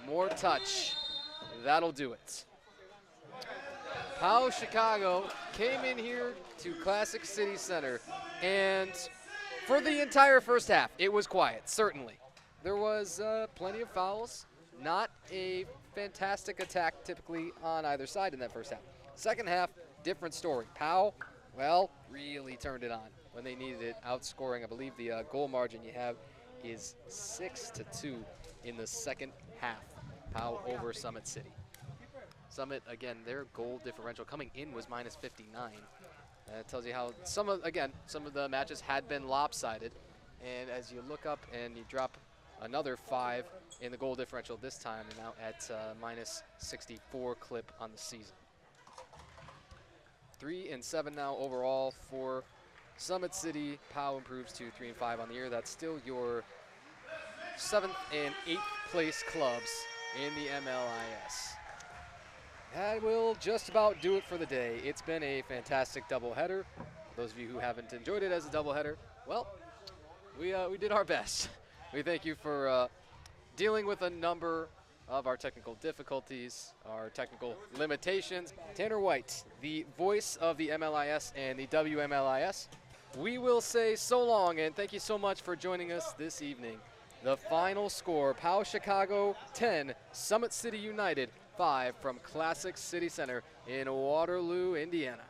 more touch. That'll do it. PAO Chicago came in here to Classic City Center, and for the entire first half, it was quiet, certainly. There was plenty of fouls, not a fantastic attack typically on either side in that first half. Second half, different story. PAO, well, really turned it on when they needed it, outscoring. I believe the goal margin you have is 6-2 in the second half. PAO over Summit City. Summit, again, their goal differential coming in was -59. That tells you how some of the matches had been lopsided. And as you look up and you drop another 5 in the goal differential this time, and now at -64 clip on the season. 3-7 now overall for Summit City. PAO improves to 3-5 on the year. That's still your 7th and 8th place clubs in the MLIS. That will just about do it for the day. It's been a fantastic doubleheader. For those of you who haven't enjoyed it as a doubleheader, well, we did our best. We thank you for dealing with a number of our technical difficulties, our technical limitations. Tanner White, the voice of the MLIS and the WMLIS. We will say so long, and thank you so much for joining us this evening. The final score, PAO Chicago 10, Summit City United 5 from Classic City Center in Waterloo, Indiana.